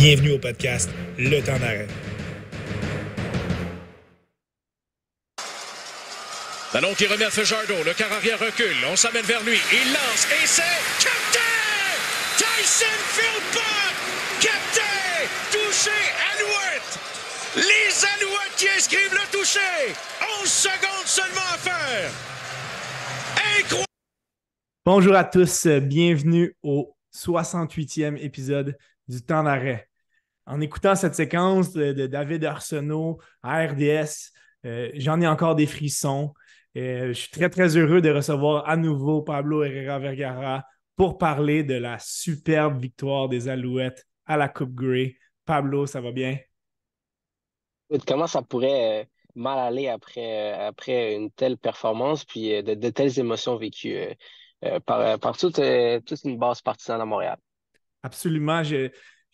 Bienvenue au podcast Le Temps d'arrêt. Ballon qui remet à Fajardo, le quart arrière recule, on s'amène vers lui, il lance et c'est Captain Tyson Philpott! Captain! Touché Alouette! Les Alouettes qui inscrivent le touché! 11 secondes seulement à faire! Incroyable! Bonjour à tous, bienvenue au 68e épisode du Temps d'arrêt. En écoutant cette séquence de David Arsenault à RDS, j'en ai encore des frissons. Je suis très, très heureux de recevoir à nouveau Pablo Herrera Vergara pour parler de la superbe victoire des Alouettes à la Coupe Grey. Pablo, ça va bien? Comment ça pourrait mal aller après une telle performance, puis de telles émotions vécues par toute une base partisane à Montréal? Absolument.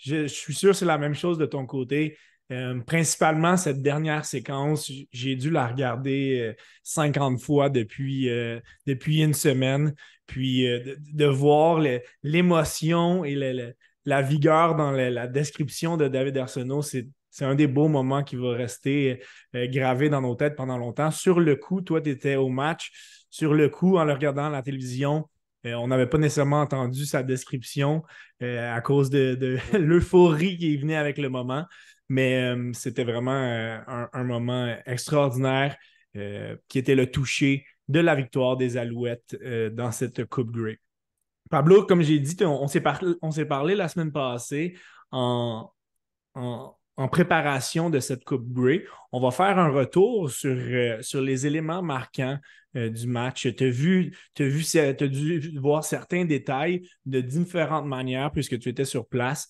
Je suis sûr que c'est la même chose de ton côté. Principalement, cette dernière séquence, j'ai dû la regarder 50 fois depuis une semaine. Puis de voir l'émotion et la vigueur dans la description de David Arsenault, c'est un des beaux moments qui va rester gravé dans nos têtes pendant longtemps. Sur le coup, toi, tu étais au match. Sur le coup, en le regardant à la télévision, on n'avait pas nécessairement entendu sa description à cause de l'euphorie qui venait avec le moment. Mais c'était vraiment un moment extraordinaire qui était le toucher de la victoire des Alouettes dans cette Coupe Grey. Pablo, comme j'ai dit, on s'est parlé la semaine passée en préparation de cette Coupe Grey. On va faire un retour sur les éléments marquants du match. Tu as dû voir certains détails de différentes manières puisque tu étais sur place.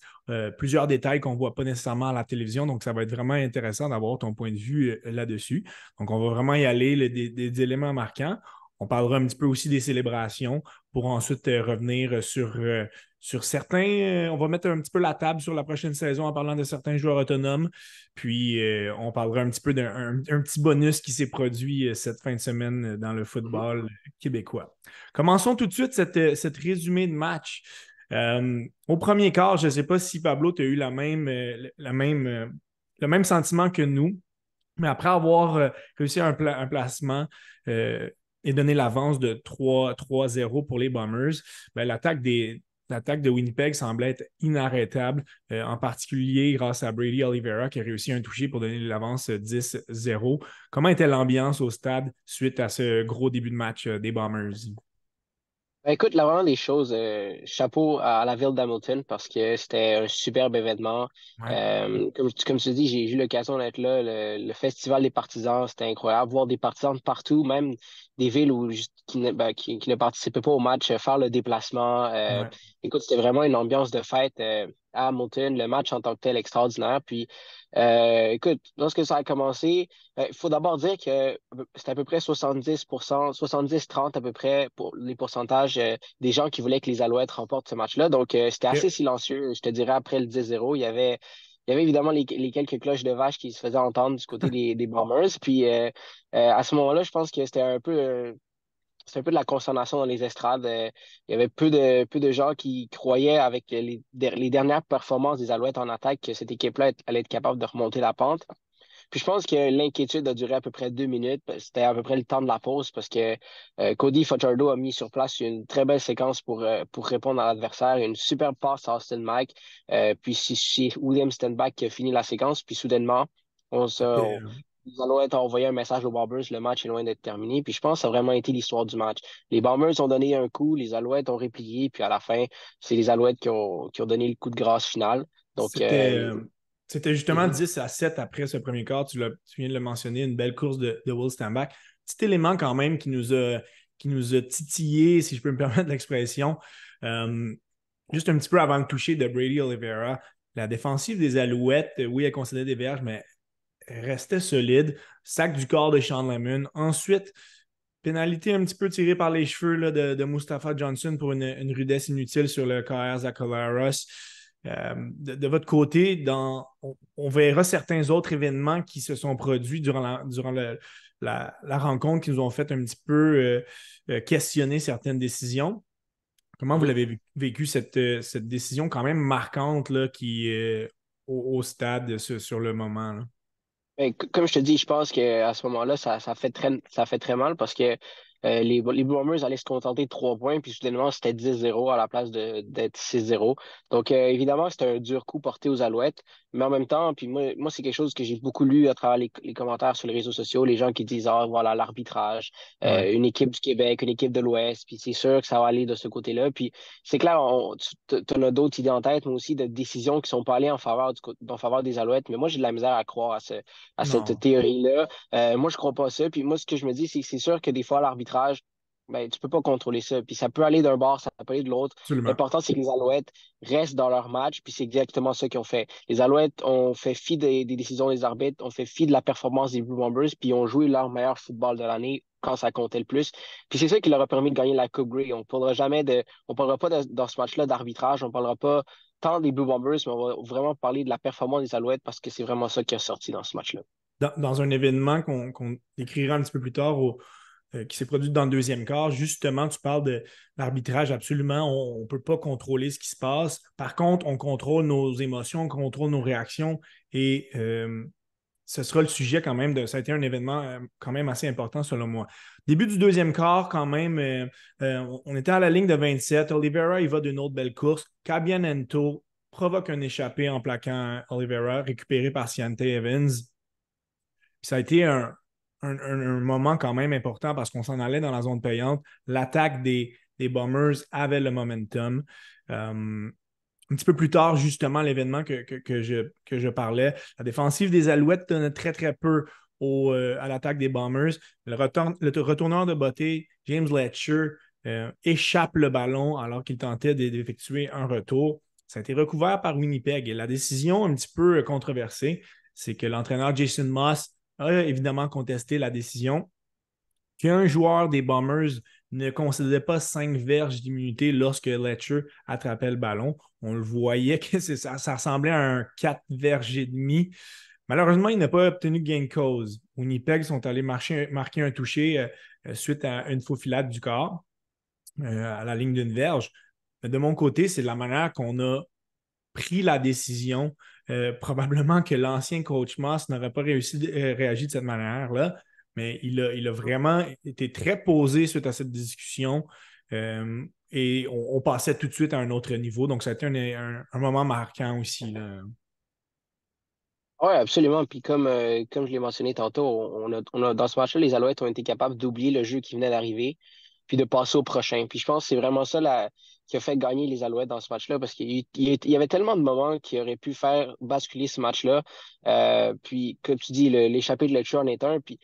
Plusieurs détails qu'on ne voit pas nécessairement à la télévision. Donc, ça va être vraiment intéressant d'avoir ton point de vue là-dessus. Donc, on va vraiment y aller des éléments marquants. On parlera un petit peu aussi des célébrations pour ensuite revenir sur certains. On va mettre un petit peu la table sur la prochaine saison en parlant de certains joueurs autonomes. Puis, on parlera un petit peu d'un petit bonus qui s'est produit cette fin de semaine dans le football québécois. Commençons tout de suite cette résumé de match. Au premier quart, je ne sais pas si Pablo, tu as eu le même sentiment que nous, mais après avoir réussi un placement et donné l'avance de 3-0 pour les Bombers, ben, l'attaque de Winnipeg semblait être inarrêtable, en particulier grâce à Brady Oliveira qui a réussi un toucher pour donner l'avance 10-0. Comment était l'ambiance au stade suite à ce gros début de match des Bombers? Ben, écoute, là, vraiment des choses, chapeau à la ville d'Hamilton parce que c'était un superbe événement. Ouais. Comme tu dis, j'ai eu l'occasion d'être là. Le Festival des partisans, c'était incroyable. Voir des partisans de partout, même des villes qui ne participaient pas au match, faire le déplacement. Ouais. Écoute, c'était vraiment une ambiance de fête à Hamilton. Le match en tant que tel extraordinaire. Puis, écoute, lorsque ça a commencé, il faut d'abord dire que c'était à peu près 70%, 70-30 à peu près pour les pourcentages des gens qui voulaient que les Alouettes remportent ce match-là. Donc, c'était assez silencieux. Je te dirais, après le 10-0, il y avait évidemment les quelques cloches de vache qui se faisaient entendre du côté des Bombers. Puis, à ce moment-là, je pense que c'était un peu de la consternation dans les estrades. Il y avait peu de gens qui croyaient avec les dernières performances des Alouettes en attaque que cette équipe-là allait être capable de remonter la pente. Puis je pense que l'inquiétude a duré à peu près 2 minutes. C'était à peu près le temps de la pause parce que Cody Fajardo a mis sur place une très belle séquence pour répondre à l'adversaire. Une superbe passe à Austin Mack. Puis c'est William Stenback qui a fini la séquence. Puis soudainement, on se, C'était, on- les Alouettes ont envoyé un message aux Bombers. Le match est loin d'être terminé. Puis je pense que ça a vraiment été l'histoire du match. Les Bombers ont donné un coup, les Alouettes ont replié. Puis à la fin, c'est les Alouettes qui ont donné le coup de grâce final. Donc, C'était, c'était justement mhm. 10-7 après ce premier quart. Tu viens de le mentionner, une belle course de Will Stenback. Petit élément quand même qui nous a titillé, si je peux me permettre l'expression. Euh, Juste un petit peu avant le toucher de Brady Oliveira, la défensive des Alouettes, oui, elle concédait des verges, mais elle restait solide. Sac du corps de Sean Lemon. Ensuite, pénalité un petit peu tirée par les cheveux là, de Mustafa Johnson pour une rudesse inutile sur le KR Zacharias. De votre côté, on verra certains autres événements qui se sont produits durant la rencontre qui nous ont fait un petit peu questionner certaines décisions. Comment vous l'avez vécu cette décision quand même marquante là, au stade sur le moment, là. Ben, comme je te dis, je pense qu'à ce moment-là, ça fait très mal parce que les Blue Bombers allaient se contenter de 3 points, puis soudainement, c'était 10-0 à la place d'être 6-0. Donc, évidemment, c'était un dur coup porté aux Alouettes, mais en même temps, puis moi c'est quelque chose que j'ai beaucoup lu à travers les commentaires sur les réseaux sociaux, les gens qui disent, ah, voilà, l'arbitrage, Ouais. une équipe du Québec, une équipe de l'Ouest, puis c'est sûr que ça va aller de ce côté-là. Puis c'est clair, tu en as d'autres idées en tête, mais aussi de décisions qui sont pas allées en faveur des Alouettes, mais moi, j'ai de la misère à croire à cette Non, théorie-là. Moi, je crois pas ça. Puis moi, ce que je me dis, c'est que c'est sûr que des fois, l'arbitrage, ben, tu peux pas contrôler ça. Puis ça peut aller d'un bord, ça peut aller de l'autre. absolument. L'important, c'est que les Alouettes restent dans leur match, puis c'est exactement ça qu'ils ont fait. Les Alouettes ont fait fi des décisions des arbitres, ont fait fi de la performance des Blue Bombers, puis ils ont joué leur meilleur football de l'année quand ça comptait le plus. Puis c'est ça qui leur a permis de gagner la Coupe Grey. On parlera pas dans ce match-là d'arbitrage, on parlera pas tant des Blue Bombers, mais on va vraiment parler de la performance des Alouettes parce que c'est vraiment ça qui est sorti dans ce match-là. Dans un événement qu'on décrira un petit peu plus tard, qui s'est produit dans le deuxième quart, justement, tu parles de l'arbitrage, absolument, on ne peut pas contrôler ce qui se passe. Par contre, on contrôle nos émotions, on contrôle nos réactions et ce sera le sujet quand même. Ça a été un événement quand même assez important selon moi. Début du deuxième quart, quand même, on était à la ligne de 27. Oliveira, il va d'une autre belle course. Cabianento provoque un échappé en plaquant Oliveira, récupéré par Ciante Evans. Puis ça a été un moment quand même important parce qu'on s'en allait dans la zone payante. L'attaque des Bombers avait le momentum. Un petit peu plus tard, justement, l'événement que je parlais, la défensive des Alouettes donnait très, très peu à l'attaque des Bombers. Le retourneur de beauté, James Letcher, échappe le ballon alors qu'il tentait d'effectuer un retour. Ça a été recouvert par Winnipeg. Et la décision un petit peu controversée, c'est que l'entraîneur Jason Moss a évidemment contesté la décision qu'un joueur des Bombers ne concédait pas 5 verges d'immunité lorsque Letcher attrapait le ballon. On le voyait que ça ressemblait à un 4 verges et demi. Malheureusement, il n'a pas obtenu gain de cause. Winnipeg sont allés marquer un toucher suite à une faufilade du corps à la ligne d'une verge. Mais de mon côté, c'est la manière qu'on a pris la décision. Probablement que l'ancien coach Moss n'aurait pas réagi de cette manière-là, mais il a vraiment été très posé suite à cette discussion et on passait tout de suite à un autre niveau. Donc, ça a été un moment marquant aussi, là. Oui, absolument. Puis comme je l'ai mentionné tantôt, dans ce match-là, les Alouettes ont été capables d'oublier le jeu qui venait d'arriver, puis de passer au prochain. Puis je pense que c'est vraiment ça qui a fait gagner les Alouettes dans ce match-là, parce qu'il y avait tellement de moments qui auraient pu faire basculer ce match-là. Puis, comme tu dis, l'échappée de Letcher en est un. Puis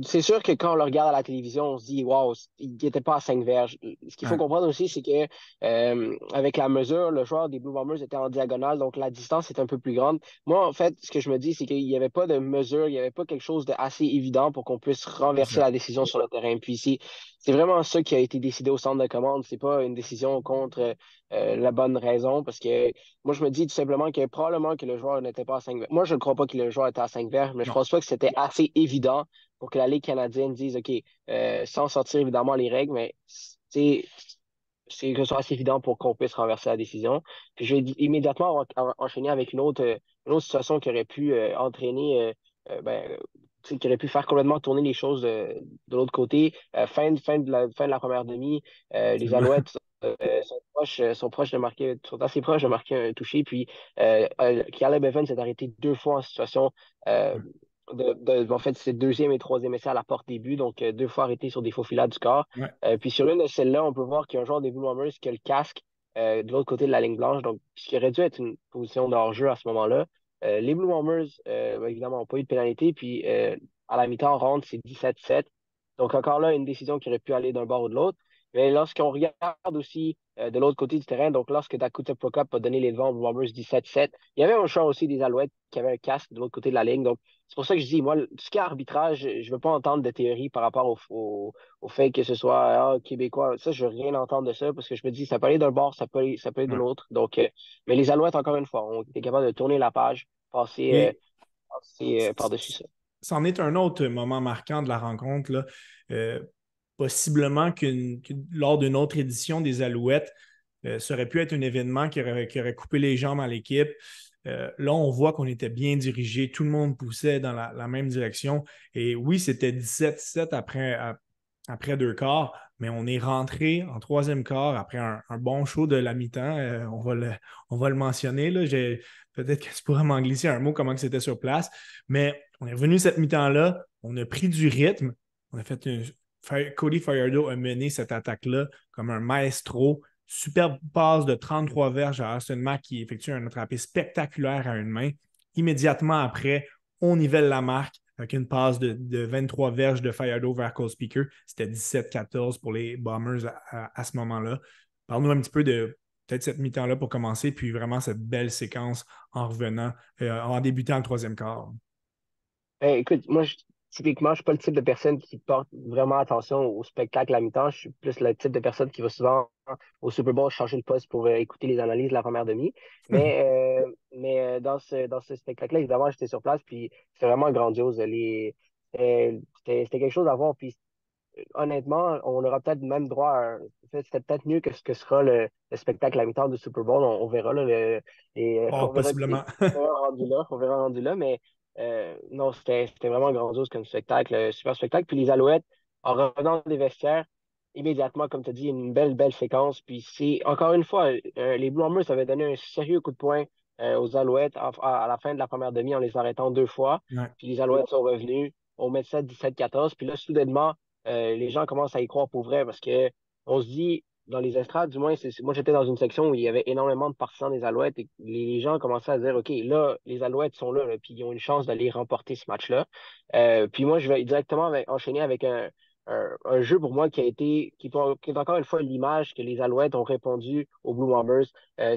c'est sûr que quand on le regarde à la télévision, on se dit, waouh, il n'était pas à 5 verges. Ce qu'il faut Ouais, comprendre aussi, c'est que avec la mesure, le joueur des Blue Bombers était en diagonale, donc la distance est un peu plus grande. Moi, en fait, ce que je me dis, c'est qu'il n'y avait pas de mesure, il n'y avait pas quelque chose d'assez évident pour qu'on puisse renverser exact. la décision sur le terrain. Puis ici, c'est vraiment ça qui a été décidé au centre de commande. C'est pas une décision contre la bonne raison, parce que moi, je me dis tout simplement que probablement que le joueur n'était pas à 5 verges. Moi, je ne crois pas que le joueur était à 5 verges, mais je Non. pense pas que c'était assez évident pour que la Ligue canadienne dise, OK, sans sortir évidemment les règles, mais c'est que ce soit assez évident pour qu'on puisse renverser la décision. Puis je vais immédiatement enchaîner avec une autre situation qui aurait pu entraîner, qui aurait pu faire complètement tourner les choses de l'autre côté. Fin de la première demi, les Absolument. Alouettes sont assez proches de marquer un toucher. Puis Caleb Evans s'est arrêté 2 fois en situation euh, en fait, c'est deuxième et troisième essai à la porte des buts, donc 2 fois arrêté sur des faux filats du corps. Ouais. Puis sur une de celles-là, on peut voir qu'il y a un joueur des Blue Bombers qui a le casque de l'autre côté de la ligne blanche, donc ce qui aurait dû être une position de hors-jeu à ce moment-là. Les Blue Bombers, évidemment, n'ont pas eu de pénalité, puis à la mi-temps, on rentre, c'est 17-7. Donc encore là, une décision qui aurait pu aller d'un bord ou de l'autre. Mais lorsqu'on regarde aussi de l'autre côté du terrain, donc lorsque Dakota Prokop a donné les devants aux Blue Bombers 17-7, il y avait un choix aussi des Alouettes qui avait un casque de l'autre côté de la ligne. Donc c'est pour ça que je dis, moi, tout ce qui est arbitrage, je ne veux pas entendre de théorie par rapport au fait que ce soit québécois. Ça, je veux rien entendre de ça parce que je me dis, ça peut aller d'un bord, ça peut aller de Ouais. l'autre. Donc, mais les Alouettes, encore une fois, ont été capables de tourner la page, Et passer par-dessus ça. c'en est un autre moment marquant de la rencontre, là. Possiblement lors d'une autre édition des Alouettes, ça aurait pu être un événement qui aurait coupé les jambes à l'équipe. Là, on voit qu'on était bien dirigé, tout le monde poussait dans la même direction. Et oui, c'était 17-7 après 2 quarts, mais on est rentré en troisième quart après un bon show de la mi-temps. On va le mentionner. Là. Peut-être que tu pourrais m'en glisser un mot, comment que c'était sur place. Mais on est revenu cette mi-temps-là, on a pris du rythme, on a fait Cody Fajardo a mené cette attaque-là comme un maestro. Superbe passe de 33 verges à Austin Mack qui effectue un attrapé spectaculaire à une main. Immédiatement après, on nivelle la marque avec une passe de 23 verges de Fajardo vers Cole Speaker. C'était 17-14 pour les Bombers à ce moment-là. Parle-nous un petit peu de peut-être cette mi-temps-là pour commencer, puis vraiment cette belle séquence en revenant, en débutant le troisième quart. Écoute, moi, typiquement, je suis pas le type de personne qui porte vraiment attention au spectacle à mi-temps. Je suis plus le type de personne qui va souvent au Super Bowl changer de poste pour écouter les analyses de la première demi. Mais dans ce spectacle-là, évidemment, j'étais sur place, puis c'était vraiment grandiose. C'était quelque chose à voir. Puis honnêtement, on aura peut-être même droit à c'était peut-être mieux que ce que sera le spectacle à mi-temps du Super Bowl. On verra là, Oh, on verra, possiblement. on verra rendu là, mais non, c'était vraiment grandiose comme spectacle, super spectacle. Puis les Alouettes, en revenant des vestiaires, immédiatement, comme tu as dit, une belle séquence. Puis c'est encore une fois, les Blue Bombers avaient donné un sérieux coup de poing aux Alouettes à la fin de la première demi en les arrêtant 2 fois. Ouais. Puis les Alouettes sont revenus. On met ça 17-14. Puis là, soudainement, les gens commencent à y croire pour vrai parce que on se dit, dans les estrades, du moins, moi j'étais dans une section où il y avait énormément de partisans des Alouettes et les gens commençaient à se dire, OK, là, les Alouettes sont là, puis ils ont une chance d'aller remporter ce match-là. Puis moi, je vais directement enchaîner avec un jeu pour moi qui est encore une fois l'image que les Alouettes ont répondu aux Blue Bombers.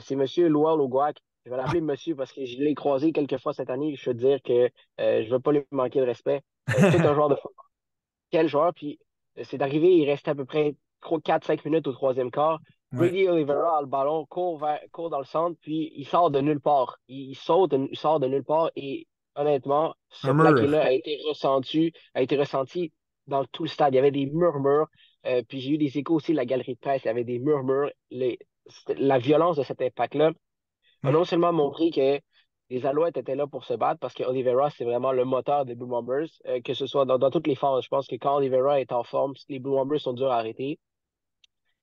C'est Monsieur Lowell Ogwak. Je vais l'appeler monsieur parce que je l'ai croisé quelques fois cette année. Je veux dire que je ne veux pas lui manquer de respect. Tout un joueur de football. Quel joueur? Puis c'est arrivé, il restait à peu près 4-5 minutes au troisième quart. Ouais. Brady Oliveira a le ballon, court dans le centre, puis il sort de nulle part. Il sort de nulle part et honnêtement, ce Un mur. plaqué-là a été ressenti dans tout le stade. Il y avait des murmures. Puis j'ai eu des échos aussi de la galerie de presse. Il y avait des murmures. La violence de cet impact-là a Mm. non seulement montré que les Alouettes étaient là pour se battre parce que Oliveira, c'est vraiment le moteur des Blue Bombers, que ce soit dans toutes les phases. Je pense que quand Oliveira est en forme, les Blue Bombers sont durs à arrêter.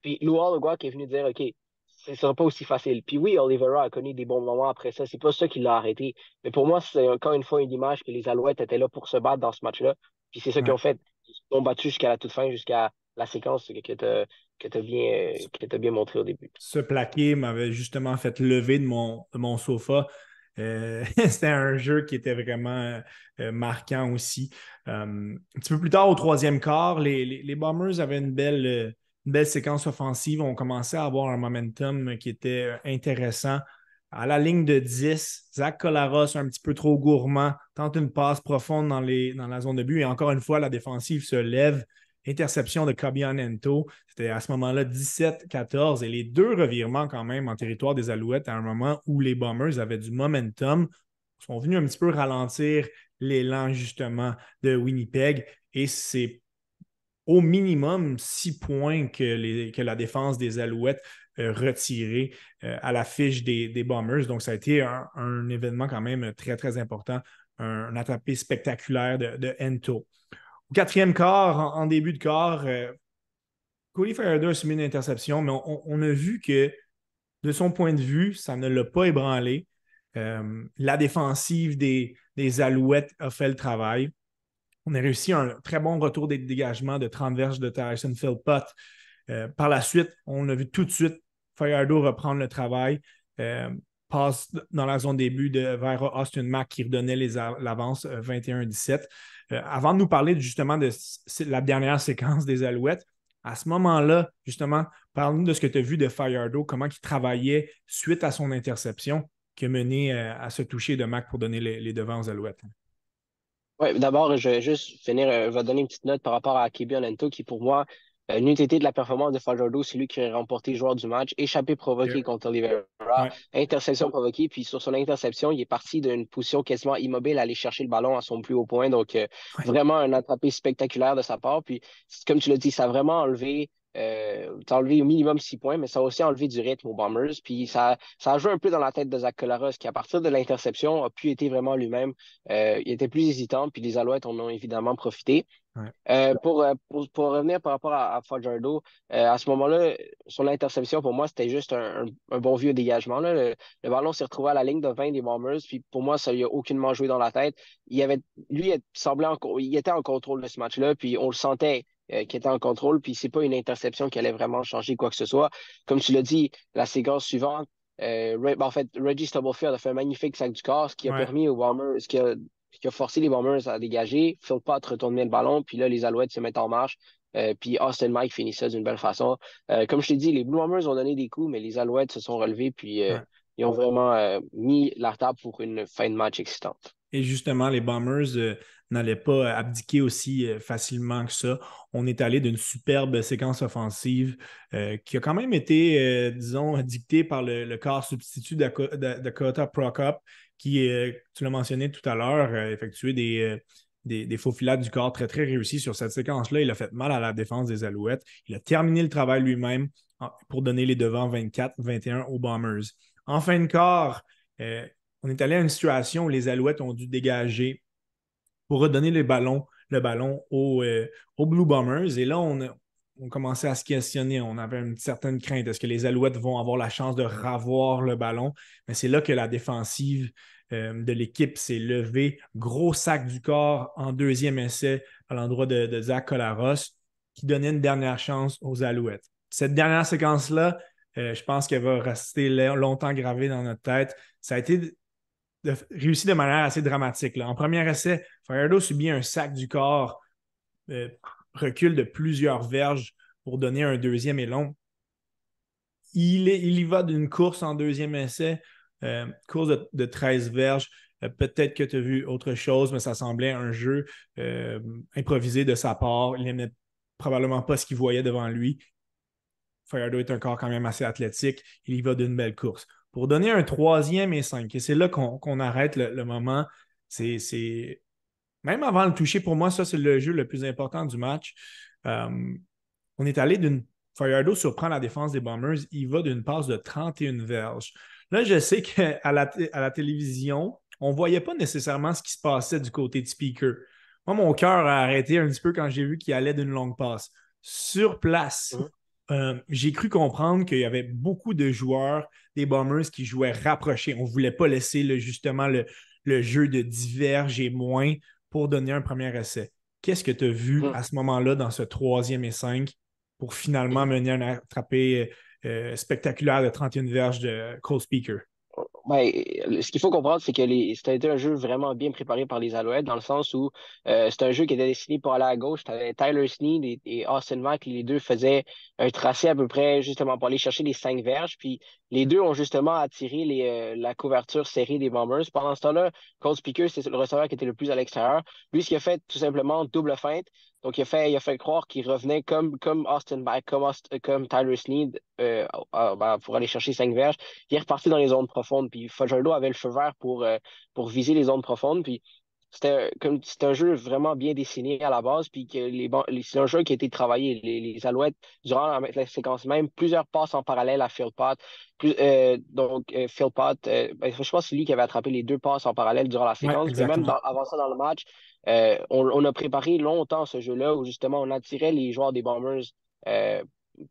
Puis Luol Ogwa qui est venu dire, OK, ce sera pas aussi facile. Puis oui, Oliveira a connu des bons moments après ça. C'est pas ça qui l'a arrêté. Mais pour moi, c'est encore une fois une image que les Alouettes étaient là pour se battre dans ce match-là. Puis c'est ça qu'ils Ouais. ont fait. Ils se sont battus jusqu'à la toute fin, jusqu'à la séquence que t'as bien montré au début. Ce plaqué m'avait justement fait lever de mon sofa. C'était un jeu qui était vraiment marquant aussi. Un petit peu plus tard, au troisième quart, les Bombers avaient une belle séquence offensive. On commençait à avoir un momentum qui était intéressant. À la ligne de 10, Zach Collaros, un petit peu trop gourmand, tente une passe profonde dans la zone de but. Et encore une fois, la défensive se lève. Interception de Cabianento. C'était à ce moment-là 17-14 et les deux revirements quand même en territoire des Alouettes à un moment où les Bombers avaient du momentum, sont venus un petit peu ralentir l'élan justement de Winnipeg et c'est au minimum 6 points que la défense des Alouettes retirés à la fiche des Bombers. Donc ça a été un événement quand même très, très important, un attrapé spectaculaire de Ento. Au quatrième quart, en début de quart, Cody Fajardo a subi une interception, mais on a vu que, de son point de vue, ça ne l'a pas ébranlé. La défensive des Alouettes a fait le travail. On a réussi un très bon retour des dégagements de 30 verges de Tyson Philpott. Par la suite, on a vu tout de suite Fajardo reprendre le travail, passe dans la zone début vers Austin Mack qui redonnait l'avance 21-17. Avant de nous parler justement de la dernière séquence des Alouettes, à ce moment-là, justement, parle-nous de ce que tu as vu de Fajardo, comment il travaillait suite à son interception qui a mené à ce toucher de Mack pour donner les devants aux Alouettes. Oui, d'abord, je vais juste finir, je vais donner une petite note par rapport à Kebi Onento, qui pour moi, n'eût été de la performance de Fajardo, c'est lui qui a remporté le joueur du match, échappé provoqué contre Oliveira, Ouais. interception provoquée, puis sur son interception, il est parti d'une position quasiment immobile, aller chercher le ballon à son plus haut point, donc Ouais. vraiment un attrapé spectaculaire de sa part, puis comme tu l'as dit, ça a vraiment enlevé ça a enlevé au minimum 6 points, mais ça a aussi enlevé du rythme aux Bombers. Puis ça a joué un peu dans la tête de Zach Collaros, qui, à partir de l'interception, a pu être vraiment lui-même. Il était plus hésitant, puis les Alouettes en ont évidemment profité. Ouais. Pour revenir par rapport à Fajardo, à ce moment-là, sur l'interception, pour moi, c'était juste un bon vieux dégagement, là. Le ballon s'est retrouvé à la ligne de 20 des Bombers, puis pour moi, ça lui a aucunement joué dans la tête. Lui, il était en contrôle de ce match-là, puis on le sentait qu'il était en contrôle, puis c'est pas une interception qui allait vraiment changer quoi que ce soit. Comme tu l'as dit, la séquence suivante, en fait, Reggie Stubblefield a fait un magnifique sac du corps, ce qui a Ouais. permis aux Bombers, qui a forcé les Bombers à dégager. Phil Pot retourne bien le ballon, puis là, les Alouettes se mettent en marche. Puis Austin Mike finit ça d'une belle façon. Comme je t'ai dit, les Blue Bombers ont donné des coups, mais les Alouettes se sont relevés, puis Ouais. ils ont vraiment mis la table pour une fin de match excitante. Et justement, les Bombers n'allaient pas abdiquer aussi facilement que ça. On est allé d'une superbe séquence offensive qui a quand même été, disons, dictée par le corps substitut Dakota Prokop, qui, tu l'as mentionné tout à l'heure, a effectué des faux filades du corps très, très réussis sur cette séquence-là. Il a fait mal à la défense des Alouettes. Il a terminé le travail lui-même pour donner les devants 24-21 aux Bombers. En fin de quart, on est allé à une situation où les Alouettes ont dû dégager pour redonner le ballon aux Blue Bombers. Et là, on commençait à se questionner. On avait une certaine crainte. Est-ce que les Alouettes vont avoir la chance de ravoir le ballon? Mais c'est là que la défensive de l'équipe s'est levée. Gros sac du corps en deuxième essai à l'endroit de Zach Collaros, qui donnait une dernière chance aux Alouettes. Cette dernière séquence-là, je pense qu'elle va rester longtemps gravée dans notre tête. Ça a été réussi de manière assez dramatique, là. En premier essai, Fajardo subit un sac du corps, recul de plusieurs verges pour donner un deuxième et long. Il y va d'une course en deuxième essai, course de 13 verges. Peut-être que tu as vu autre chose, mais ça semblait un jeu improvisé de sa part. Il n'aimait probablement pas ce qu'il voyait devant lui. Fajardo est un corps quand même assez athlétique. Il y va d'une belle course. Pour donner un troisième et 5, et c'est là qu'on arrête le moment. C'est même avant le toucher, pour moi, ça, c'est le jeu le plus important du match. On est allé d'une. Fajardo surprend la défense des Bombers. Il va d'une passe de 31 verges. Là, je sais qu'à la télévision, on ne voyait pas nécessairement ce qui se passait du côté de Speaker. Moi, mon cœur a arrêté un petit peu quand j'ai vu qu'il allait d'une longue passe. Sur place, j'ai cru comprendre qu'il y avait beaucoup de joueurs des Bombers qui jouaient rapprochés. On ne voulait pas laisser justement le jeu de diverge et moins pour donner un premier essai. Qu'est-ce que tu as vu à ce moment-là dans ce troisième et 5 pour finalement mener un attrapé spectaculaire de 31 verges de Cole Speaker? Ben, ce qu'il faut comprendre, c'est que c'était un jeu vraiment bien préparé par les Alouettes, dans le sens où c'est un jeu qui était destiné pour aller à gauche. Tu avais Tyler Snead et Austin Mack, les deux faisaient un tracé à peu près justement pour aller chercher les 5 verges. Puis les deux ont justement attiré la couverture serrée des Bombers. Pendant ce temps-là, Cole Speaker, c'est le receveur qui était le plus à l'extérieur. Lui, ce qu'il a fait, tout simplement, double feinte. Donc, il a fait croire qu'il revenait comme Austin Mack, comme Tyler Snead pour aller chercher 5 verges. Il est reparti dans les zones profondes. Puis Fajardo avait le feu vert pour viser les zones profondes. Puis c'était un jeu vraiment bien dessiné à la base. Puis que c'est un jeu qui a été travaillé. Les Alouettes, durant la séquence même, plusieurs passes en parallèle à Phil Pot. Phil Pot, je pense que c'est lui qui avait attrapé les 2 passes en parallèle durant la séquence. Mais même avant ça dans le match, on a préparé longtemps ce jeu-là où justement on attirait les joueurs des Bombers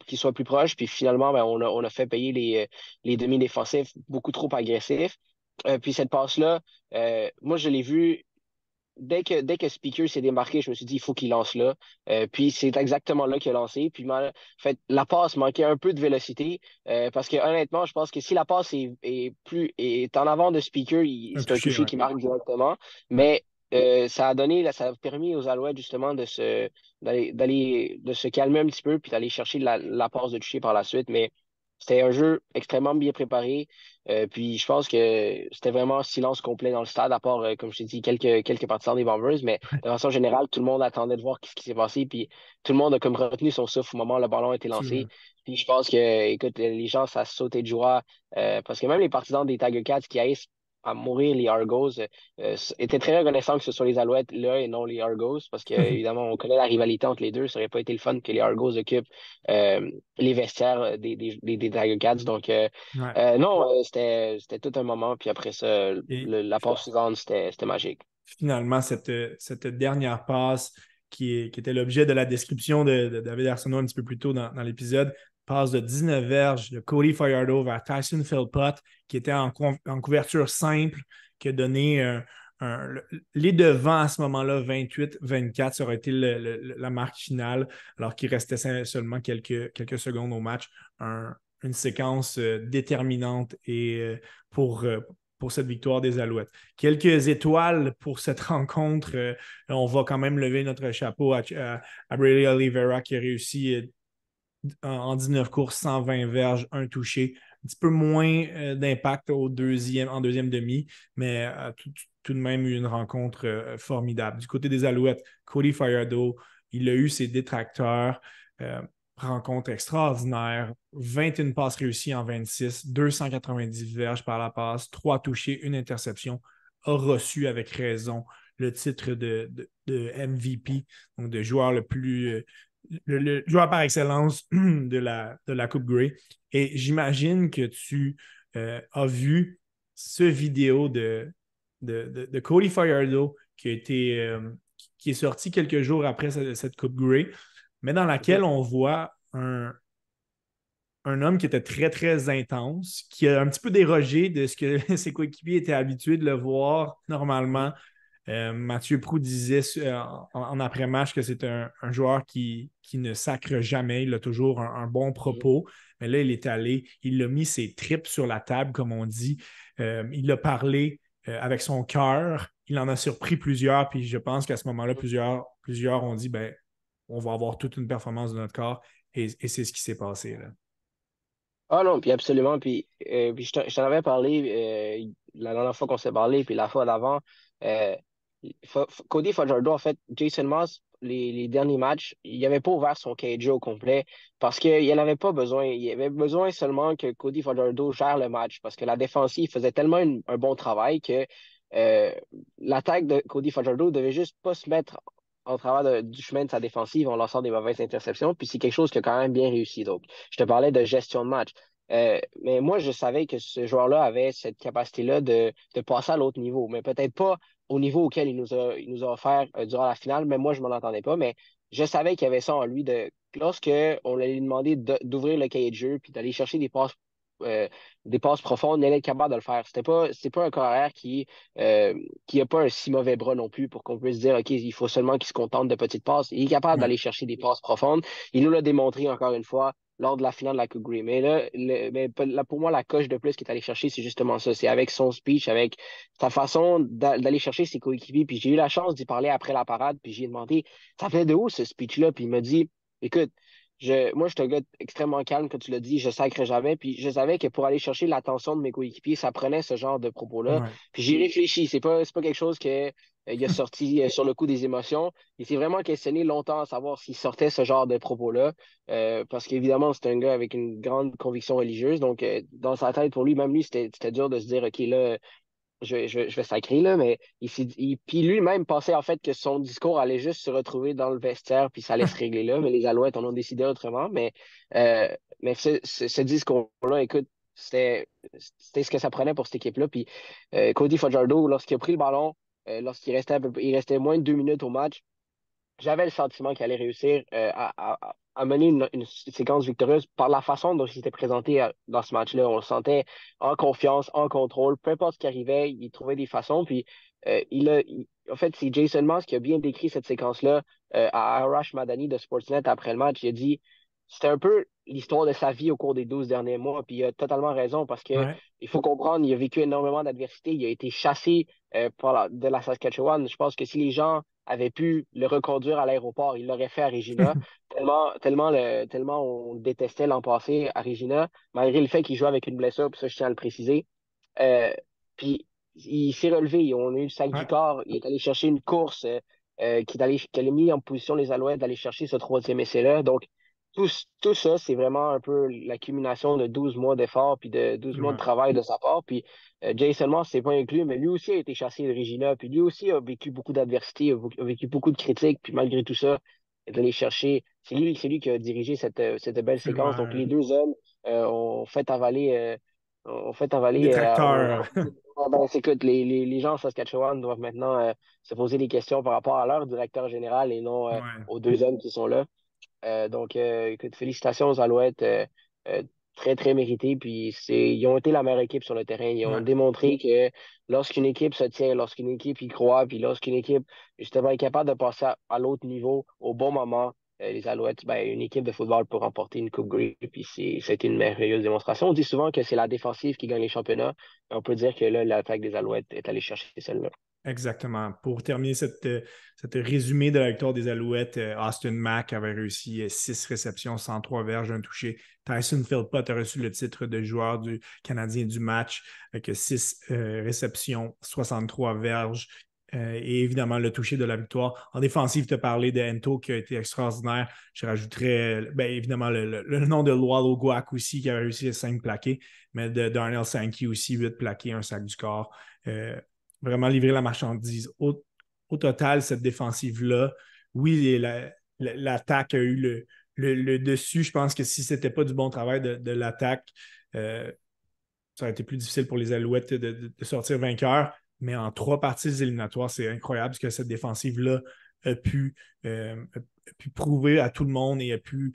qui soient plus proches. Puis finalement, ben, on a fait payer les demi-défensifs beaucoup trop agressifs. Puis cette passe-là, moi, je l'ai vu dès que Speaker s'est démarqué, je me suis dit, il faut qu'il lance là. Puis c'est exactement là qu'il a lancé. Puis en fait, la passe manquait un peu de vélocité parce que honnêtement, je pense que si la passe est en avant de Speaker, c'est un touché qui marque directement. Mais ça a permis aux Alouettes justement de se calmer un petit peu puis d'aller chercher la passe de toucher par la suite. Mais c'était un jeu extrêmement bien préparé. Puis je pense que c'était vraiment silence complet dans le stade, à part, comme je t'ai dit, quelques partisans des Bombers. Mais de façon générale, tout le monde attendait de voir ce qui s'est passé. Puis tout le monde a comme retenu son souffle au moment où le ballon a été lancé. Puis je pense que, écoute, les gens, ça sautait de joie. Parce que même les partisans des Tiger Cats qui haïssent à mourir les Argos. Était très reconnaissant que ce soit les Alouettes là et non les Argos, parce que évidemment, on connaît la rivalité entre les deux. Ça aurait pas été le fun que les Argos occupent les vestiaires des Tiger Cats. Donc, Ouais. non, c'était tout un moment. Puis après ça, Et la passe suivante, c'était magique. finalement, cette dernière passe qui était l'objet de la description de David Arsenault un petit peu plus tôt dans l'épisode, passe de 19 verges de Cody Fajardo vers Tyson Philpott, qui était en couverture simple, qui a donné les devants à ce moment-là, 28-24, ça aurait été la marque finale, alors qu'il restait seulement quelques secondes au match. Une séquence déterminante et pour cette victoire des Alouettes. Quelques étoiles pour cette rencontre. On va quand même lever notre chapeau à Brady Oliveira qui a réussi en 19 courses, 120 verges, un touché. Un petit peu moins d'impact en deuxième demi, mais tout de même eu une rencontre formidable. Du côté des Alouettes, Cody Fajardo, il a eu ses détracteurs. Rencontre extraordinaire, 21 passes réussies en 26, 290 verges par la passe, 3 touchés, une interception, a reçu avec raison le titre de MVP, donc de joueur le joueur par excellence de la Coupe Grey. Et j'imagine que tu as vu ce vidéo de Cody Fajardo qui est sorti quelques jours après cette Coupe Grey, mais dans laquelle on voit un homme qui était très, très intense, qui a un petit peu dérogé de ce que ses coéquipiers étaient habitués de le voir normalement. Mathieu Proulx disait en après-match que c'est un joueur qui ne sacre jamais. Il a toujours un bon propos. Mais là, il est allé, il a mis ses tripes sur la table, comme on dit. Il a parlé avec son cœur. Il en a surpris plusieurs. Puis je pense qu'à ce moment-là, plusieurs ont dit ben, on va avoir toute une performance de notre corps. Et c'est ce qui s'est passé, là. Ah non, puis absolument. Puis je t'en avais parlé la dernière fois qu'on s'est parlé, puis la fois d'avant. Euh, Cody Fajardo, en fait, Jason Moss, les derniers matchs, il n'avait pas ouvert son cage au complet parce qu'il n'en avait pas besoin. Il avait besoin seulement que Cody Fajardo gère le match parce que la défensive faisait tellement un bon travail que euh, l'attaque de Cody Fajardo devait juste pas se mettre en travers du chemin de sa défensive en lançant des mauvaises interceptions. Puis c'est quelque chose qui a quand même bien réussi. Donc, je te parlais de gestion de match. Mais moi, je savais que ce joueur-là avait cette capacité-là de passer à l'autre niveau, mais peut-être pas au niveau auquel il nous a offert durant la finale, mais moi, je ne m'en entendais pas. Mais je savais qu'il y avait ça en lui. Lorsque on lui demandé d'ouvrir le cahier de jeu puis d'aller chercher des passes profondes, il allait être capable de le faire. C'est pas un carrière qui n'a pas un si mauvais bras non plus pour qu'on puisse dire, OK, il faut seulement qu'il se contente de petites passes. Il est capable Ouais. d'aller chercher des passes profondes. Il nous l'a démontré encore une fois lors de la finale de la Coupe Grey. Mais là, pour moi, la coche de plus qu'il est allé chercher, c'est justement ça. C'est avec son speech, avec sa façon d'aller chercher ses coéquipiers. Puis j'ai eu la chance d'y parler après la parade, puis j'ai demandé, ça venait de où ce speech-là? Puis il m'a dit, écoute, moi, je suis un gars extrêmement calme, comme tu l'as dit, je sacre jamais. Puis je savais que pour aller chercher l'attention de mes coéquipiers, ça prenait ce genre de propos-là. Ouais. Puis j'y réfléchi. C'est pas quelque chose que il a sorti sur le coup des émotions. Il s'est vraiment questionné longtemps à savoir s'il sortait ce genre de propos-là. Parce qu'évidemment, c'est un gars avec une grande conviction religieuse. Donc, dans sa tête, pour lui, même lui, c'était dur de se dire, OK, là, je vais sacrer, là, mais puis lui-même pensait en fait que son discours allait juste se retrouver dans le vestiaire, puis ça allait se régler là, mais les Alouettes en ont décidé autrement. Euh, mais ce discours-là, écoute, c'était ce que ça prenait pour cette équipe-là. Puis Cody Fajardo, lorsqu'il a pris le ballon, lorsqu'il restait il restait moins de 2 minutes au match, j'avais le sentiment qu'il allait réussir à mener une séquence victorieuse par la façon dont il s'était présenté dans ce match-là. On le sentait en confiance, en contrôle. Peu importe ce qui arrivait, il trouvait des façons. Puis, en fait, c'est Jason Moss qui a bien décrit cette séquence-là à Arash Madani de Sportsnet après le match. Il a dit c'était un peu l'histoire de sa vie au cours des 12 derniers mois. Puis, il a totalement raison parce que Ouais. il faut comprendre, il a vécu énormément d'adversité. Il a été chassé de la Saskatchewan. Je pense que si les gens avait pu le reconduire à l'aéroport, il l'aurait fait à Regina. Tellement on le détestait l'an passé à Regina, malgré le fait qu'il jouait avec une blessure, puis ça, je tiens à le préciser. Euh, Puis il s'est relevé, on a eu le sac du Ouais. corps, il est allé chercher une course qui a mis en position les Alouettes d'aller chercher ce troisième essai-là. Donc, tout ça, c'est vraiment un peu l'accumulation de 12 mois d'efforts puis de 12 mois de Ouais. travail de sa part. Puis Jason Moss, c'est pas inclus, mais lui aussi a été chassé de Regina. Puis lui aussi a vécu beaucoup d'adversité, a vécu beaucoup de critiques. Puis malgré tout ça, il est allé chercher. C'est lui qui a dirigé cette belle séquence. Donc Absolument. les deux hommes ont fait avaler. Ont fait avaler. Détracteur. Écoute, les gens en Saskatchewan doivent maintenant se poser des questions par rapport à leur directeur général et non Ouais. aux deux hommes qui sont là. Donc, écoute, félicitations aux Alouettes. Euh, très, très mérité. Puis, ils ont été la meilleure équipe sur le terrain. Ils ont Ouais. démontré que lorsqu'une équipe se tient, lorsqu'une équipe y croit, puis lorsqu'une équipe, justement, est capable de passer à l'autre niveau au bon moment, les Alouettes, ben, une équipe de football peut remporter une Coupe Grey. Puis, c'était une merveilleuse démonstration. On dit souvent que c'est la défensive qui gagne les championnats. Mais on peut dire que là, l'attaque des Alouettes est allée chercher celle-là. Exactement. Pour terminer cette résumé de la victoire des Alouettes, Austin Mack avait réussi 6 réceptions, 103 verges, un touché. Tyson Philpott a reçu le titre de joueur du Canadien du match avec 6 réceptions, 63 verges. Et évidemment, le touché de la victoire. En défensive, tu as parlé de Ento qui a été extraordinaire. Je rajouterais évidemment le nom de Lualo Guac aussi qui a réussi 5 plaqués, mais de Darnell Sankey aussi, 8 plaqués, un sac du corps. Vraiment livrer la marchandise. Au total, cette défensive-là, oui, l'attaque a eu le dessus. Je pense que si ce n'était pas du bon travail de l'attaque, ça aurait été plus difficile pour les Alouettes de sortir vainqueurs. Mais en 3 parties éliminatoires, c'est incroyable ce que cette défensive-là a pu prouver à tout le monde et a pu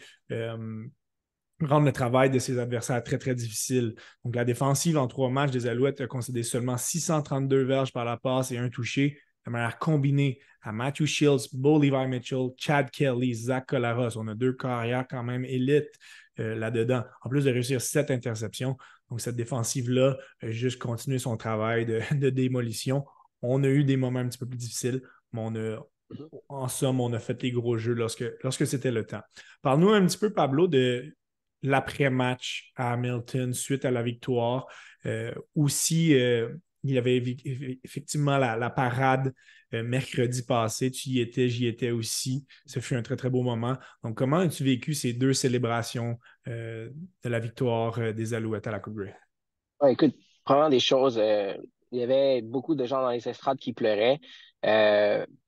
rendre le travail de ses adversaires très, très difficile. Donc, la défensive en 3 matchs des Alouettes a concédé seulement 632 verges par la passe et un touché de manière combinée à Matthew Shields, Bo Levi Mitchell, Chad Kelly, Zach Collaros. On a 2 carrières quand même élites là-dedans, en plus de réussir 7 interceptions. Donc, cette défensive-là a juste continué son travail de démolition. On a eu des moments un petit peu plus difficiles, mais en somme, on a fait les gros jeux lorsque c'était le temps. Parle-nous un petit peu, Pablo, de l'après-match à Hamilton suite à la victoire. Aussi, il y avait effectivement la parade mercredi passé. Tu y étais, j'y étais aussi. Ce fut un très, très beau moment. Donc, comment as-tu vécu ces 2 célébrations de la victoire des Alouettes à la Coupe Grey? Ouais, écoute, premièrement des choses, il y avait beaucoup de gens dans les estrades qui pleuraient.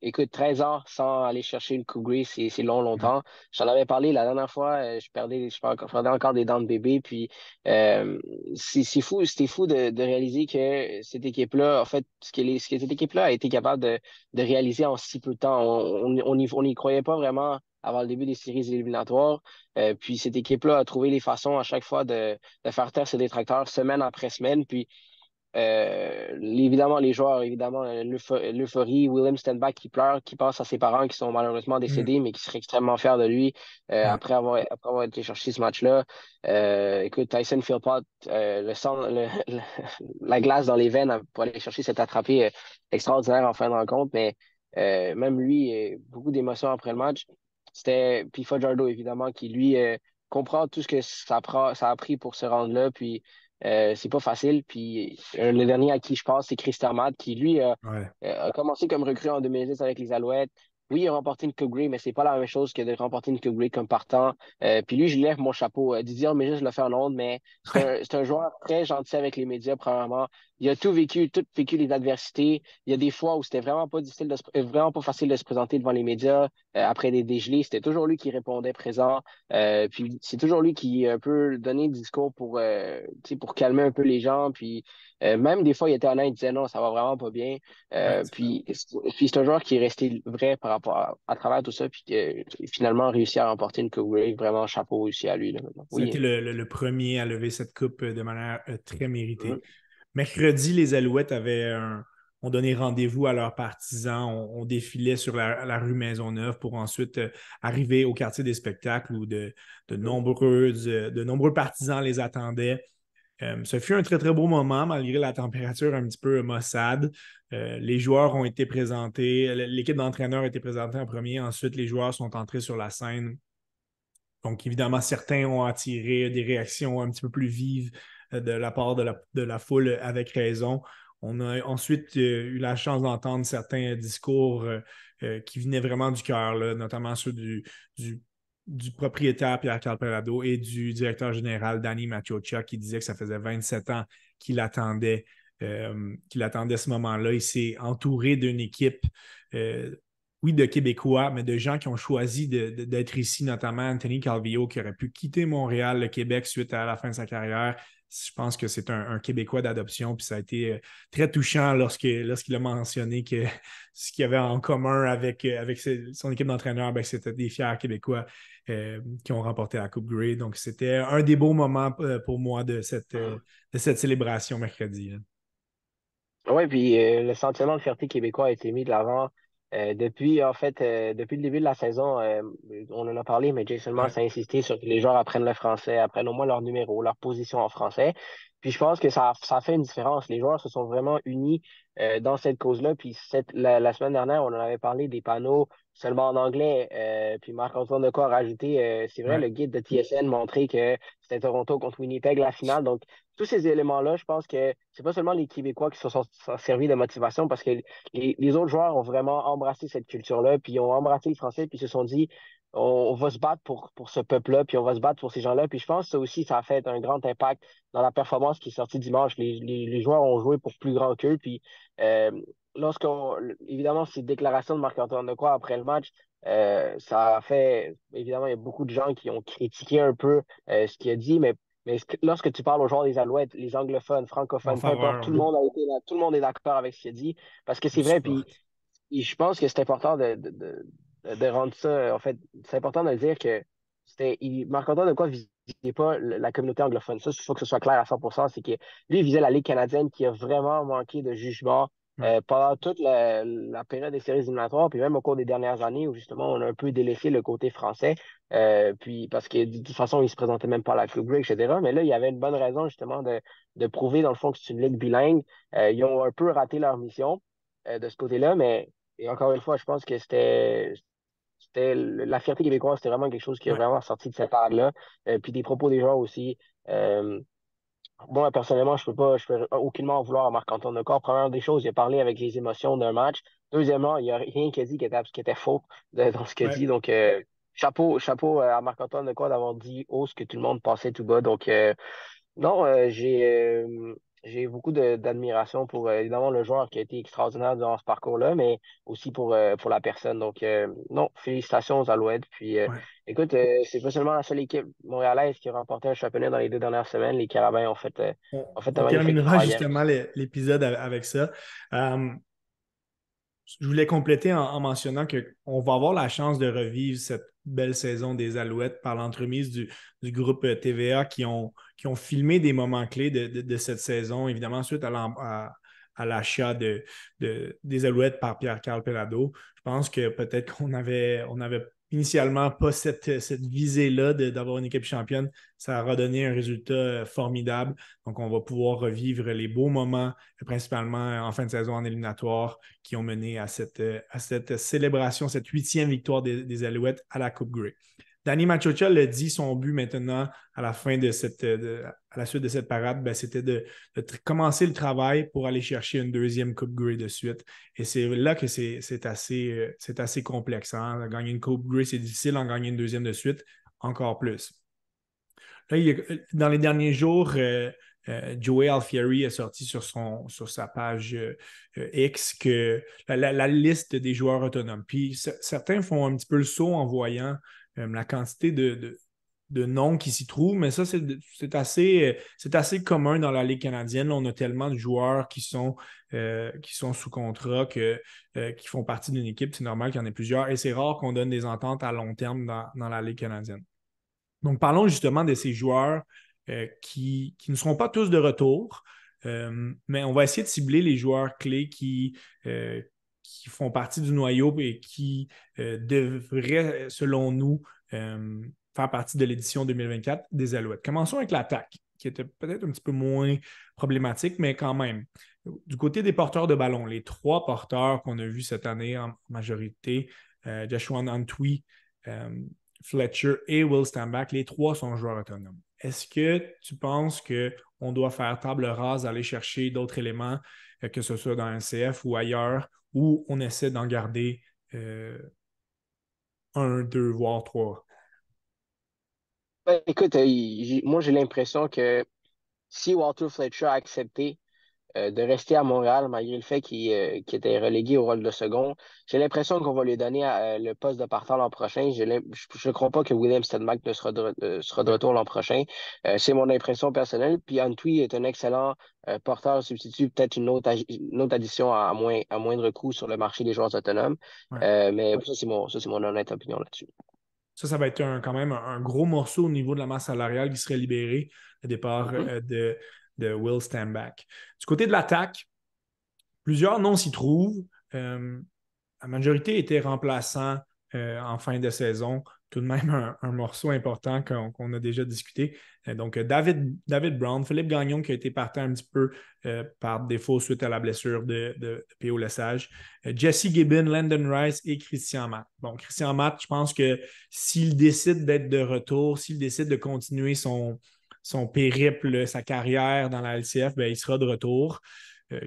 Écoute, 13 ans sans aller chercher une Coupe Grey, c'est long, longtemps. J'en avais parlé la dernière fois, je perdais encore des dents de bébé. Puis euh, c'est fou, c'était fou de réaliser que cette équipe-là, en fait, ce que cette équipe-là a été capable de réaliser en si peu de temps. On n'y croyait pas vraiment avant le début des séries éliminatoires. Puis cette équipe-là a trouvé les façons à chaque fois de faire taire ses détracteurs semaine après semaine. Puis évidemment, les joueurs, évidemment, l'euphorie, William Stenbach qui pleure, qui pense à ses parents qui sont malheureusement Mm. décédés, mais qui seraient extrêmement fiers de lui Ouais. après avoir été chercher ce match-là. Écoute, Tyson Philpott, la glace dans les veines pour aller chercher cet attrapé extraordinaire en fin de rencontre, mais même lui, beaucoup d'émotions après le match. Puis Fajardo, évidemment, qui lui comprend tout ce que ça a pris pour se rendre là, puis c'est pas facile. Puis le dernier à qui je pense, c'est Christian Matt, qui lui Ouais. a commencé comme recrue en 2010 avec les Alouettes. Oui, il a remporté une Coupe Grey, mais c'est pas la même chose que de remporter une Coupe Grey comme partant. Puis lui, je lui lève mon chapeau. Didier mais je le fais en honte, mais Ouais. c'est un joueur très gentil avec les médias, premièrement. Il a tout vécu les adversités. Il y a des fois où c'était vraiment pas difficile vraiment pas facile de se présenter devant les médias après des dégelés. C'était toujours lui qui répondait présent. Puis c'est toujours lui qui un peu donnait le discours tu sais, pour calmer un peu les gens. Puis même des fois, il était honnête, il disait non, ça va vraiment pas bien. Ouais, Euh, c'est vrai. puis, puis c'est un joueur qui est resté vrai par rapport à travers tout ça, puis qui a finalement réussi à remporter une Coupe Grey. Vraiment, chapeau aussi à lui, là, maintenant. Ça a Oui. été le premier à lever cette coupe de manière très méritée. Mhm. Mercredi, les Alouettes ont donné rendez-vous à leurs partisans. On défilait sur la rue Maisonneuve pour ensuite arriver au quartier des spectacles où de nombreux partisans les attendaient. Ce fut un très, très beau moment, malgré la température un petit peu maussade. Les joueurs ont été présentés, l'équipe d'entraîneurs a été présentée en premier, ensuite les joueurs sont entrés sur la scène. Donc, évidemment, certains ont attiré des réactions un petit peu plus vives de la part de la foule avec raison. On a ensuite eu la chance d'entendre certains discours qui venaient vraiment du cœur, là, notamment ceux du du propriétaire Pierre-Carl Pelado et du directeur général Danny Maciocia qui disait que ça faisait 27 ans qu'il attendait ce moment-là. Il s'est entouré d'une équipe, oui, de Québécois, mais de gens qui ont choisi d'être ici, notamment Anthony Calvillo, qui aurait pu quitter Montréal, le Québec, suite à la fin de sa carrière. Je pense que c'est un Québécois d'adoption, puis ça a été très touchant lorsqu'il a mentionné que ce qu'il y avait en commun avec son équipe d'entraîneurs, ben, c'était des fiers Québécois qui ont remporté la Coupe Grey. Donc, c'était un des beaux moments pour moi de cette célébration mercredi, là. Oui, puis le sentiment de fierté québécois a été mis de l'avant depuis, en fait, depuis le début de la saison. On en a parlé, mais Jason Ouais. Moss a insisté sur que les joueurs apprennent le français, apprennent au moins leur numéro, leur position en français. Puis je pense que ça a fait une différence. Les joueurs se sont vraiment unis dans cette cause-là. Puis la semaine dernière, on en avait parlé des panneaux seulement en anglais. Puis Marc-Antoine Decaut a rajouté, c'est vrai, Ouais. le guide de TSN montrait que c'était Toronto contre Winnipeg la finale. Donc, tous ces éléments-là, je pense que c'est pas seulement les Québécois qui se sont servis de motivation parce que les autres joueurs ont vraiment embrassé cette culture-là, puis ils ont embrassé le français, puis ils se sont dit, on va se battre pour ce peuple-là, puis on va se battre pour ces gens-là. Puis je pense que ça aussi, ça a fait un grand impact dans la performance qui est sortie dimanche. Les joueurs ont joué pour plus grand qu'eux, puis euh, évidemment, ces déclarations de Marc-Antoine Dequoy après le match, ça a fait, évidemment, il y a beaucoup de gens qui ont critiqué un peu ce qu'il a dit, mais lorsque tu parles aux joueurs des Alouettes, les anglophones, En francophones, peu importe, faveur, tout le monde a été là, tout le monde est d'accord avec ce qu'il a dit, parce que on c'est le vrai, puis supporte. je pense que c'est important de rendre ça, en fait, c'est important de dire que Marc-Antoine de quoi visait pas la communauté anglophone. Ça, il faut que ce soit clair à 100%, c'est que lui, il visait la Ligue canadienne qui a vraiment manqué de jugement Ouais. pendant toute la période des séries éliminatoires, puis même au cours des dernières années où justement on a un peu délaissé le côté français, puis parce que de toute façon, il se présentait même pas à la Coupe Grey, etc. Mais là, il y avait une bonne raison justement de prouver dans le fond que c'est une ligue bilingue. Ils ont un peu raté leur mission de ce côté-là, mais et encore une fois, je pense que la fierté québécoise, c'était vraiment quelque chose qui a Ouais. vraiment sorti de cette part-là. Puis des propos des joueurs aussi. Euh, Moi, personnellement, je peux aucunement en vouloir à Marc-Antoine Lecor. Première des choses, il a parlé avec les émotions d'un match. Deuxièmement, il n'y a rien qu'il a dit qui était faux dans ce qu'il a Ouais. dit. Donc, chapeau à Marc-Antoine Lecor d'avoir dit haut ce que tout le monde pensait tout bas. Donc, non, j'ai beaucoup d'admiration pour évidemment le joueur qui a été extraordinaire durant ce parcours-là, mais aussi pour la personne. Donc, non, félicitations aux Alouettes. Puis, Ouais. écoute, c'est pas seulement la seule équipe montréalaise qui a remporté un championnat dans les 2 dernières semaines. Les Carabins ont fait un On magnifique terminera travail hier justement aussi. l'épisode avec ça. Euh, je voulais compléter en mentionnant qu'on va avoir la chance de revivre cette belle saison des Alouettes par l'entremise du groupe TVA qui ont filmé des moments clés de cette saison, évidemment, suite à l'achat des Alouettes par Pierre-Carl Pelado. Je pense que peut-être qu'on avait initialement pas cette visée-là d'avoir une équipe championne. Ça a redonné un résultat formidable. Donc, on va pouvoir revivre les beaux moments, principalement en fin de saison en éliminatoire, qui ont mené à cette célébration, cette 8e victoire des Alouettes à la Coupe Grey. Danny Maciocia l'a dit, son but maintenant, à la fin à la suite de cette parade, ben, c'était de commencer le travail pour aller chercher une deuxième Coupe Grey de suite. Et c'est là que c'est assez complexe, hein? Gagner une Coupe Grey, c'est difficile. En gagner une deuxième de suite, encore plus. Là, dans les derniers jours, Joey Alfieri a sorti sur sa page X que la liste des joueurs autonomes. Puis certains font un petit peu le saut en voyant la quantité de noms qui s'y trouvent, mais ça, c'est assez commun dans la Ligue canadienne. Là, on a tellement de joueurs qui sont sous contrat, qui font partie d'une équipe. C'est normal qu'il y en ait plusieurs. Et c'est rare qu'on donne des ententes à long terme dans la Ligue canadienne. Donc, parlons justement de ces joueurs qui ne seront pas tous de retour, mais on va essayer de cibler les joueurs clés qui font partie du noyau et qui devraient, selon nous, faire partie de l'édition 2024 des Alouettes. Commençons avec l'attaque, qui était peut-être un petit peu moins problématique, mais quand même. Du côté des porteurs de ballon, les 3 porteurs qu'on a vus cette année en majorité, Joshua Antwi, Fletcher et Will Stanback, les 3 sont joueurs autonomes. Est-ce que tu penses qu'on doit faire table rase, aller chercher d'autres éléments, que ce soit dans un CF ou ailleurs, ou on essaie d'en garder 1, 2, voire 3? Ben, écoute, moi, j'ai l'impression que si Walter Fletcher a accepté de rester à Montréal, malgré le fait qu'il était relégué au rôle de second. J'ai l'impression qu'on va lui donner le poste de partant l'an prochain. Je ne crois pas que William Stenmark ne sera de Ouais. retour l'an prochain. C'est mon impression personnelle. Puis Antwi est un excellent porteur substitut, peut-être une autre addition à moindre coût sur le marché des joueurs autonomes. Ouais. Mais ça, c'est mon honnête opinion là-dessus. Ça va être quand même un gros morceau au niveau de la masse salariale qui serait libéré, le départ Mhm. de Will Stanback. Du côté de l'attaque, plusieurs noms s'y trouvent. La majorité étaient remplaçants en fin de saison. Tout de même un morceau important qu'on a déjà discuté. Donc, David Brown, Philippe Gagnon qui a été parti un petit peu par défaut suite à la blessure de P.O. Lesage. Jesse Gibbon, Landon Rice et Christian Matt. Bon, Christian Matt, je pense que s'il décide d'être de retour, s'il décide de continuer son périple, sa carrière dans la LCF, ben, il sera de retour.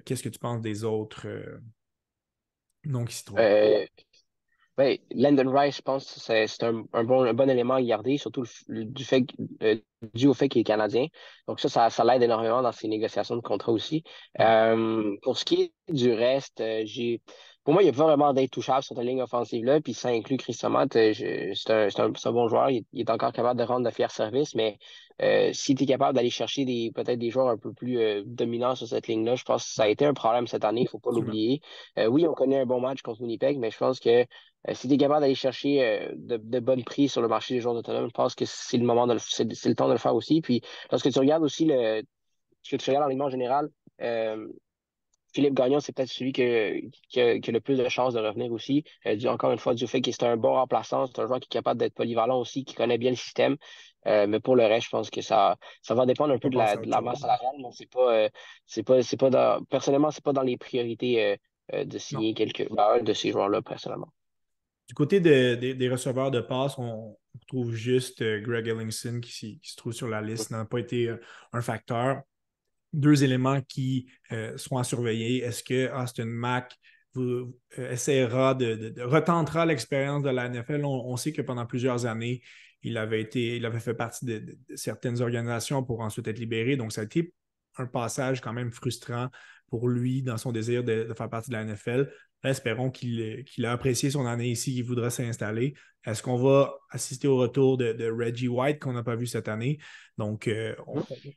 Qu'est-ce que tu penses des autres noms qui s'y trouvent? Euh, Ben, Landon Rice, je pense que c'est un bon élément à garder, surtout euh, dû au fait qu'il est Canadien. Donc ça l'aide énormément dans ses négociations de contrat aussi. Ouais. Pour ce qui est du reste, pour moi, il n'y a pas vraiment d'intouchable sur ta ligne offensive-là, puis ça inclut Christian Matt. C'est un bon joueur, il est encore capable de rendre de fiers services, mais si tu es capable d'aller chercher peut-être des joueurs un peu plus dominants sur cette ligne-là, je pense que ça a Ouais, été un problème cette année, il ne faut pas absolument. l'oublier. Oui, on connaît un bon match contre Winnipeg, mais je pense que si tu es capable d'aller chercher de bonnes prix sur le marché des joueurs autonomes, je pense que c'est le moment c'est le temps de le faire aussi. Puis lorsque tu regardes aussi ce que tu regardes en ligne en général, euh, Philippe Gagnon, c'est peut-être celui qui a le plus de chances de revenir aussi. Encore une fois, du fait qu'il est un bon remplaçant, c'est un joueur qui est capable d'être polyvalent aussi, qui connaît bien le système. Mais pour le reste, je pense que ça va dépendre un peu On passe à de autre la chose. masse salariale. Mais c'est pas personnellement, c'est pas dans les priorités de Non. signer un de ces joueurs-là, personnellement. Du côté des receveurs de passe, on retrouve juste Greg Ellingson qui se trouve sur la liste, n'a pas été un facteur. Deux éléments qui sont à surveiller. Est-ce que Austin Mack essaiera retentera l'expérience de la NFL? On sait que pendant plusieurs années, il avait fait partie de certaines organisations pour ensuite être libéré. Donc, ça a été un passage quand même frustrant pour lui dans son désir de faire partie de la NFL. Espérons qu'il a apprécié son année ici, qu'il voudra s'installer. Est-ce qu'on va assister au retour de Reggie White qu'on n'a pas vu cette année? Donc,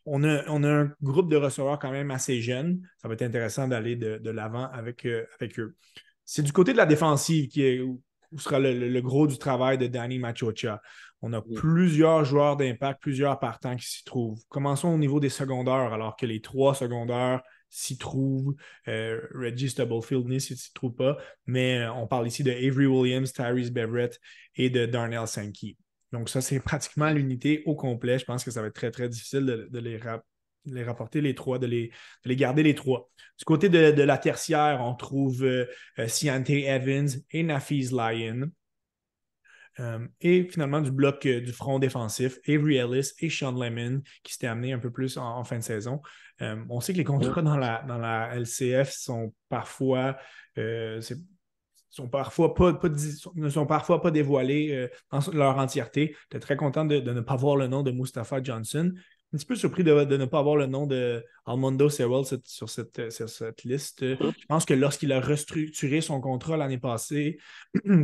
on a un groupe de receveurs quand même assez jeune. Ça va être intéressant d'aller de l'avant avec eux. C'est du côté de la défensive où sera le gros du travail de Danny Machocha. On a plusieurs joueurs d'impact, plusieurs partants qui s'y trouvent. Commençons au niveau des secondaires, alors que les trois secondaires s'y trouvent. Reggie Stubblefield ne s'y trouve pas, mais on parle ici de Avery Williams, Tyrese Beverett et de Darnell Sankey. Donc, ça, c'est pratiquement l'unité au complet. Je pense que ça va être très, très difficile de les rapporter les trois, de les garder les trois. Du côté de la tertiaire, on trouve Ciante Evans et Nafis Lyon. Et finalement, du bloc du front défensif, Avery Ellis et Sean Lemon, qui s'étaient amenés un peu plus en fin de saison. On sait que les contrats dans la LCF sont parfois ne sont parfois pas dévoilés dans leur entièreté. J'étais très content de ne pas voir le nom de Mustafa Johnson. Un petit peu surpris de ne pas avoir le nom de Almondo Sewell sur cette liste. Je pense que lorsqu'il a restructuré son contrat l'année passée,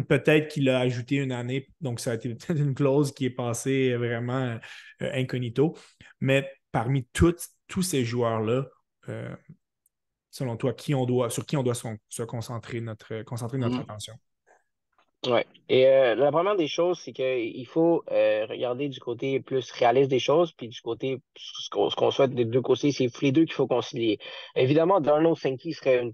peut-être qu'il a ajouté une année. Donc, ça a été peut-être une clause qui est passée vraiment incognito. Mais parmi tous ces joueurs-là, euh, selon toi, sur qui on doit se concentrer notre Mhm. attention? Ouais. Et la première des choses, c'est qu'il faut regarder du côté plus réaliste des choses, puis du côté, ce qu'on souhaite des deux côtés, c'est les deux qu'il faut concilier. Évidemment, Darnell Sankey serait un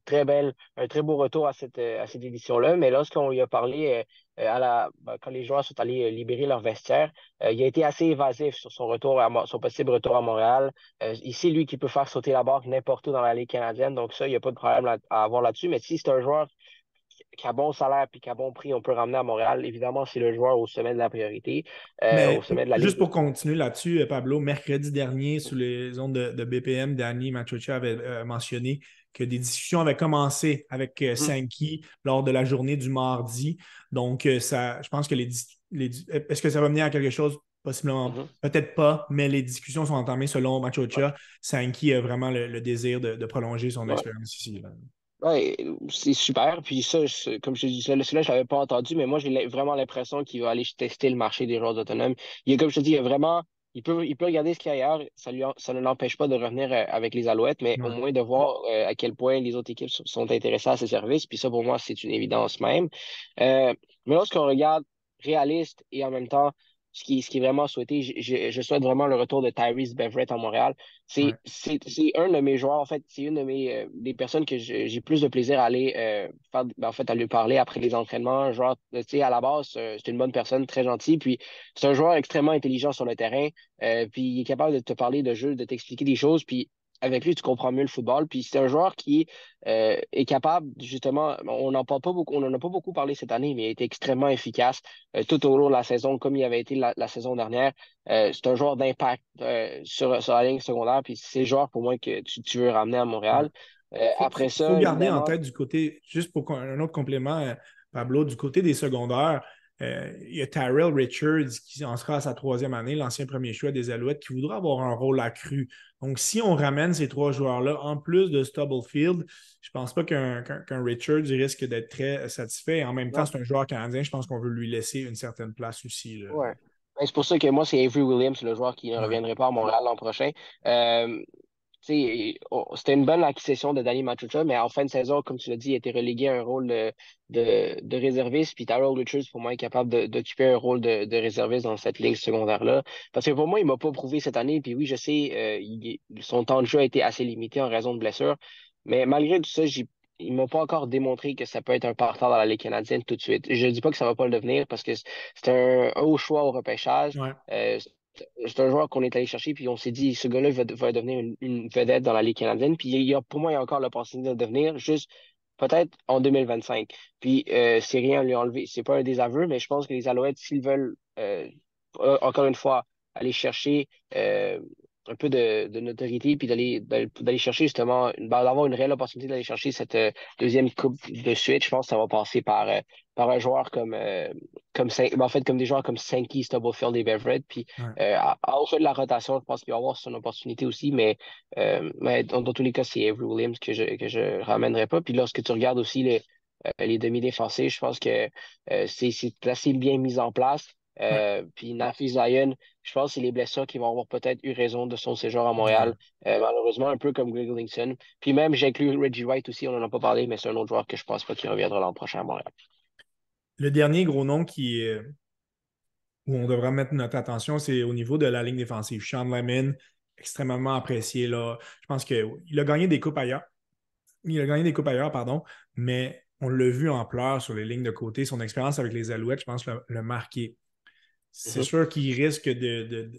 très beau retour à cette édition-là, mais lorsqu'on lui a parlé quand les joueurs sont allés libérer leur vestiaire, il a été assez évasif sur son possible retour à Montréal. Ici, lui qui peut faire sauter la barre n'importe où dans la Ligue canadienne, donc ça, il n'y a pas de problème à avoir là-dessus, mais si c'est un joueur qui a bon salaire puis qui a bon prix, on peut ramener à Montréal. Évidemment, c'est le joueur au sommet de la priorité, au Mais sommet de la juste ligue. pour continuer là-dessus, Pablo, mercredi dernier, sous les ondes de BPM, Danny Machucha avait mentionné que des discussions avaient commencé avec Mhm. Sankey lors de la journée du mardi. Donc, je pense que est-ce que ça va mener à quelque chose Possiblement, Mhm. peut-être pas, mais les discussions sont entamées selon Machocha. Sainki a vraiment le désir de prolonger son Ouais. expérience ici, là. Ouais, c'est super. Puis ça, comme je te dis, celui-là, je l'avais pas entendu, mais moi, j'ai vraiment l'impression qu'il va aller tester le marché des joueurs autonomes. Comme je te dis, il y a vraiment, il peut regarder ce qu'il y a ailleurs. Ça ne l'empêche pas de revenir avec les Alouettes, mais au Ouais. moins de voir à quel point les autres équipes sont intéressées à ses services. Puis ça, pour moi, c'est une évidence même. Mais lorsqu'on regarde réaliste et en même temps, ce qui est vraiment souhaité, je souhaite vraiment le retour de Tyrese Beverett à Montréal. Ouais. C'est un de mes joueurs, en fait, c'est une de mes des personnes que j'ai plus de plaisir à aller faire, ben, en fait, à lui parler après les entraînements. Un joueur, tu sais, à la base, c'est une bonne personne, très gentil. Puis c'est un joueur extrêmement intelligent sur le terrain. Puis il est capable de te parler de jeu, de t'expliquer des choses. Puis avec lui, tu comprends mieux le football. Puis c'est un joueur qui est capable, justement, on n'en parle pas beaucoup, on n'en a pas beaucoup parlé cette année, mais il a été extrêmement efficace tout au long de la saison, comme il avait été la saison dernière. C'est un joueur d'impact sur la ligne secondaire, puis c'est le joueur pour moi que tu veux ramener à Ouais. Montréal. Après Faut ça, garder en évidemment, tête du côté, juste pour un autre complément, Pablo, du côté des secondaires, il y a Tyrell Richards qui en sera à sa troisième année, l'ancien premier choix des Alouettes, qui voudra avoir un rôle accru. Donc, si on ramène ces trois joueurs-là, en plus de Stubblefield, je ne pense pas qu'un Richards risque d'être très satisfait. En même temps, non, c'est un joueur canadien, je pense qu'on veut lui laisser une certaine place aussi, là. ouais. Ben, c'est pour ça que moi, c'est Avery Williams, le joueur qui ne Ouais. reviendrait pas à Montréal l'an prochain. Euh, Tu sais, c'était une bonne acquisition de Danny Machucha, mais en fin de saison, comme tu l'as dit, il a été relégué à un rôle de réserviste. Puis Tyrell Richards, pour moi, est capable d'occuper un rôle de réserviste dans cette ligne secondaire-là. Parce que pour moi, il m'a pas prouvé cette année. Puis oui, je sais, son temps de jeu a été assez limité en raison de blessures. Mais malgré tout ça, il m'a pas encore démontré que ça peut être un partant dans la Ligue canadienne tout de suite. Je dis pas que ça va pas le devenir parce que c'est un haut choix au repêchage. Ouais. C'est un joueur qu'on est allé chercher, puis on s'est dit, ce gars-là va devenir une vedette dans la Ligue canadienne. Puis pour moi, il y a encore l'opportunité de le devenir, juste peut-être en 2025. Puis c'est rien à lui enlever. C'est pas un désaveu, mais je pense que les Alouettes, s'ils veulent, encore une fois, aller chercher un peu de notoriété, puis d'aller chercher justement, d'avoir une réelle opportunité d'aller chercher cette deuxième coupe de suite, je pense que ça va passer par un joueur en fait, comme des joueurs comme Sankey, Stubblefield et Beverett. Puis, Ouais. en fait de la rotation, je pense qu'il va avoir son opportunité aussi, mais dans tous les cas, c'est Avery Williams que je ramènerai pas. Puis, lorsque tu regardes aussi les demi-défensifs, je pense que c'est assez bien mis en place. Ouais. Puis, Nafi Zion, je pense que c'est les blessures qui vont avoir peut-être eu raison de son séjour à Ouais. Montréal. Malheureusement, un peu comme Greg Linkson. Puis, même, j'ai inclus Reggie White aussi, on n'en a pas parlé, mais c'est un autre joueur que je pense pas qu'il reviendra l'an prochain à Montréal. Le dernier gros nom où on devra mettre notre attention, c'est au niveau de la ligne défensive. Sean Lemon, extrêmement apprécié, là. Je pense qu'il a gagné des coupes ailleurs. Il a gagné des coupes ailleurs, pardon, mais on l'a vu en pleurs sur les lignes de côté. Son expérience avec les Alouettes, je pense, l'a marqué. C'est Mhm. sûr qu'il risque de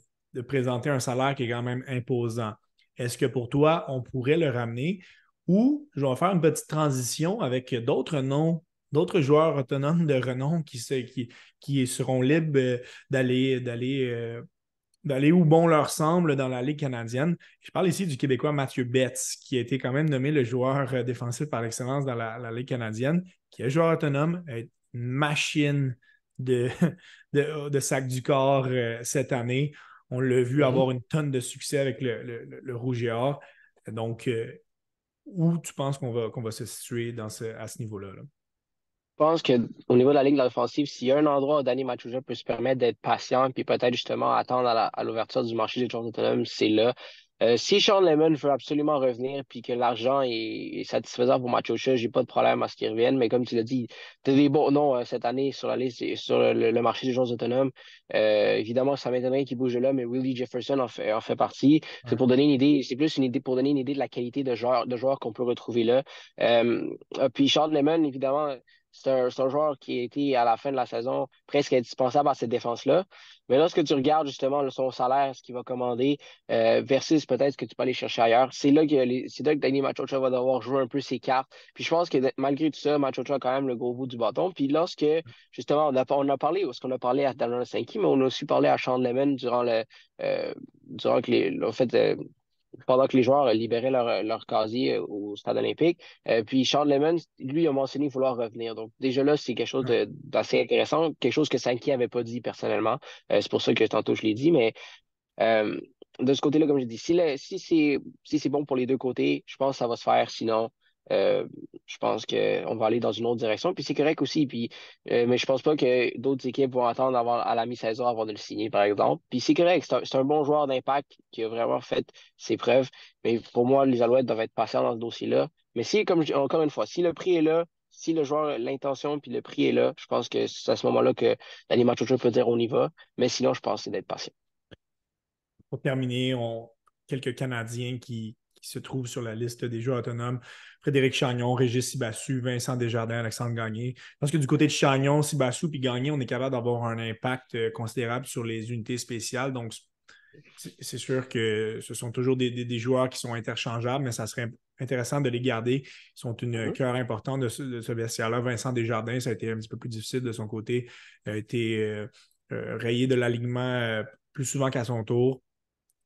présenter un salaire qui est quand même imposant. Est-ce que pour toi, on pourrait le ramener ou je vais faire une petite transition avec d'autres noms, d'autres joueurs autonomes de renom qui seront libres d'aller où bon leur semble dans la Ligue canadienne. Je parle ici du Québécois Mathieu Betts, qui a été quand même nommé le joueur défensif par excellence dans la Ligue canadienne, qui est joueur autonome, est une machine de, de sac du corps cette année. On l'a vu Mhm. avoir une tonne de succès avec le Rouge et Or. Donc, où tu penses qu'on va se situer à ce niveau-là, là? Je pense qu'au niveau de la ligne offensive, s'il y a un endroit où Danny Machuja peut se permettre d'être patient puis peut-être justement attendre à l'ouverture du marché des joueurs autonomes, c'est là. Si Sean Lemon veut absolument revenir puis que l'argent est satisfaisant pour Machuja, j'ai pas de problème à ce qu'il revienne. Mais comme tu l'as dit, tu as des bons noms cette année sur la liste et sur le marché des joueurs autonomes. Évidemment, ça m'étonnerait qu'il bouge là, mais Willie Jefferson en fait partie. C'est Ouais. pour donner une idée, c'est plus une idée pour donner une idée de la qualité de joueurs qu'on peut retrouver là. Puis Sean Lemon, évidemment. C'est un joueur qui a été, à la fin de la saison, presque indispensable à cette défense-là. Mais lorsque tu regardes justement son salaire, ce qu'il va commander, versus peut-être ce que tu peux aller chercher ailleurs, c'est là que Danny Machocha va devoir jouer un peu ses cartes. Puis je pense que malgré tout ça, Machocha a quand même le gros bout du bâton. Puis lorsque, justement, on a parlé, parce qu'on a parlé à Daniel Sankey, mais on a aussi parlé à Sean Lemon durant le, durant que les, en fait, pendant que les joueurs libéraient leur casier au stade olympique. Puis Sean Lemon, lui, a mentionné vouloir revenir. Donc, déjà là, c'est quelque chose d'assez intéressant, quelque chose que Sankey n'avait pas dit personnellement. C'est pour ça que tantôt je l'ai dit, mais euh, de ce côté-là, comme je dis, si c'est bon pour les deux côtés, je pense que ça va se faire. Sinon, euh, je pense qu'on va aller dans une autre direction. Puis c'est correct aussi. Mais je pense pas que d'autres équipes vont attendre à la mi-saison avant de le signer, par exemple. Puis c'est correct, c'est un bon joueur d'impact qui a vraiment fait ses preuves. Mais pour moi, les Alouettes doivent être patients dans ce dossier-là. Mais si, encore une fois, si le prix est là, si le joueur, l'intention puis le prix est là, je pense que c'est à ce moment-là que l'animateur peut dire on y va. Mais sinon, je pense que c'est d'être patient. Pour terminer, quelques Canadiens qui se trouvent sur la liste des joueurs autonomes. Frédéric Chagnon, Régis Sibassu, Vincent Desjardins, Alexandre Gagné. Je pense que du côté de Chagnon, Sibassu puis Gagné, on est capable d'avoir un impact considérable sur les unités spéciales. Donc, c'est sûr que ce sont toujours des joueurs qui sont interchangeables, mais ça serait intéressant de les garder. Ils sont une cœur importante de ce vestiaire-là. Vincent Desjardins, ça a été un petit peu plus difficile de son côté. Il a été rayé de l'alignement plus souvent qu'à son tour.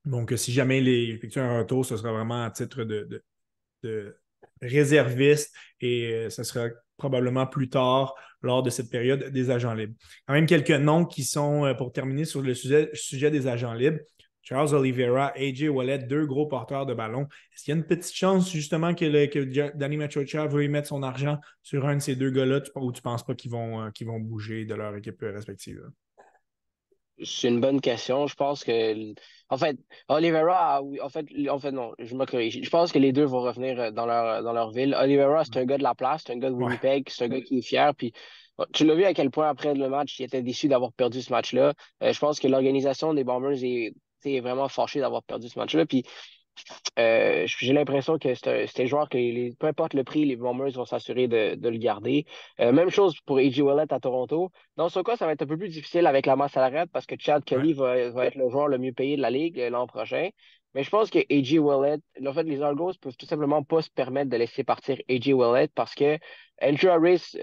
Donc, si jamais il effectue un retour, ce sera vraiment à titre de réserviste et ce sera probablement plus tard lors de cette période des agents libres. Quand même quelques noms qui sont, pour terminer sur le sujet des agents libres, Charles Oliveira, AJ Ouellet, deux gros porteurs de ballon. Est-ce qu'il y a une petite chance justement que Danny Machocha veuille mettre son argent sur un de ces deux gars-là ou tu ne penses pas qu'ils vont bouger de leur équipe respective? C'est une bonne question. Je pense que, en fait, Oliveira, oui, non, je me corrige. Je pense que les deux vont revenir dans leur ville. Oliveira, c'est un gars de la place, c'est un gars de Ouais. Winnipeg, c'est un gars qui est fier. Puis, tu l'as vu à quel point après le match, il était déçu d'avoir perdu ce match-là. Je pense que l'organisation des Bombers est vraiment fâchée d'avoir perdu ce match-là. Puis, j'ai l'impression que c'est un joueur que peu importe le prix, les Bombers vont s'assurer de le garder. Même chose pour A.J. Ouellet à Toronto. Dans ce cas, ça va être un peu plus difficile avec la masse salariale parce que Chad Ouais. Kelly va être le joueur le mieux payé de la Ligue l'an prochain. Mais je pense que A.J. Ouellet, en fait, les Argos peuvent tout simplement pas se permettre de laisser partir A.J. Ouellet parce que Andrew Harris,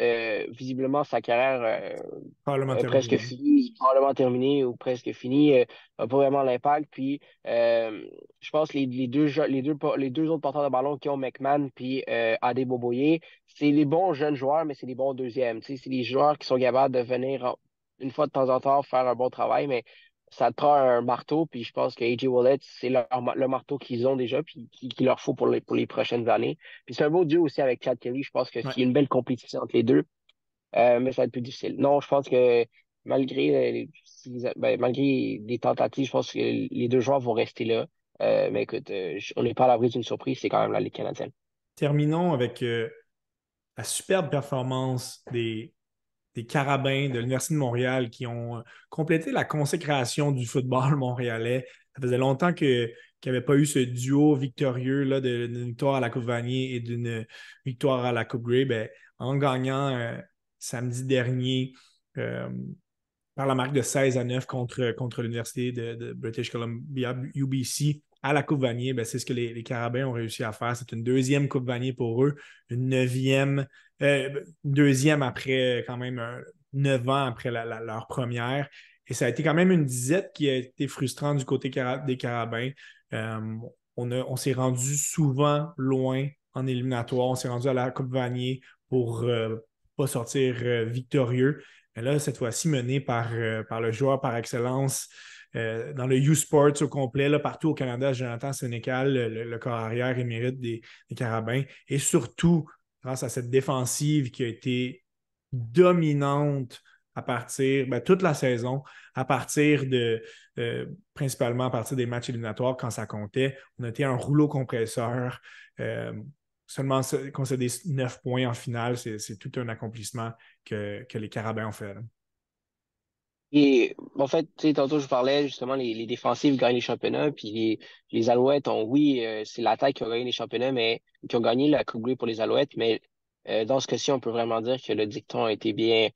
visiblement, sa carrière Probablement presque terminé. fini, probablement terminé ou presque fini, n'a pas vraiment l'impact. Puis je pense que les deux autres porteurs de ballon qui ont McMahon puis Adé Boboye, c'est les bons jeunes joueurs, mais c'est les bons deuxièmes. Tu sais, c'est des joueurs qui sont capables de venir une fois de temps en temps faire un bon travail, mais ça te prend un marteau, puis je pense que A.J. Wallet, c'est le marteau qu'ils ont déjà, puis qu'il leur faut pour les prochaines années. Puis c'est un beau duo aussi avec Chad Kelly. Je pense que Ouais. s'il y a une belle compétition entre les deux, mais ça va être plus difficile. Non, je pense que malgré les tentatives, je pense que les deux joueurs vont rester là. Mais écoute, on n'est pas à l'abri d'une surprise, c'est quand même la Ligue canadienne. Terminons avec la superbe performance des Carabins de l'Université de Montréal qui ont complété la consécration du football montréalais. Ça faisait longtemps qu'il n'y avait pas eu ce duo victorieux là, d'une victoire à la Coupe Vanier et d'une victoire à la Coupe Grey. Ben, en gagnant samedi dernier euh, par la marque de 16-9 contre l'Université de British Columbia, UBC, à la Coupe Vanier, ben, c'est ce que les Carabins ont réussi à faire. C'est une deuxième Coupe Vanier pour eux, une neuvième, deuxième après quand même 9 ans après leur première. Et ça a été quand même une disette qui a été frustrante du côté des Carabins. Euh, on s'est rendu souvent loin en éliminatoire. On s'est rendu à la Coupe Vanier pour pas sortir victorieux. Mais là, cette fois-ci, mené par le joueur par excellence dans le U-Sports au complet, là, partout au Canada, Jonathan Sénécal, le corps arrière émérite des Carabins. Et surtout, grâce à cette défensive qui a été dominante à partir, toute la saison, à partir principalement à partir des matchs éliminatoires quand ça comptait. On a été un rouleau compresseur. Seulement concéder 9 points en finale, c'est tout un accomplissement que les Carabins ont fait. Là. Et en fait, tu sais, tantôt je parlais justement les défensives gagnent les championnats, puis les Alouettes ont, oui, c'est l'attaque qui a gagné les championnats, mais qui ont gagné la Coupe Grey pour les Alouettes, mais dans ce cas-ci, on peut vraiment dire que le dicton a été bien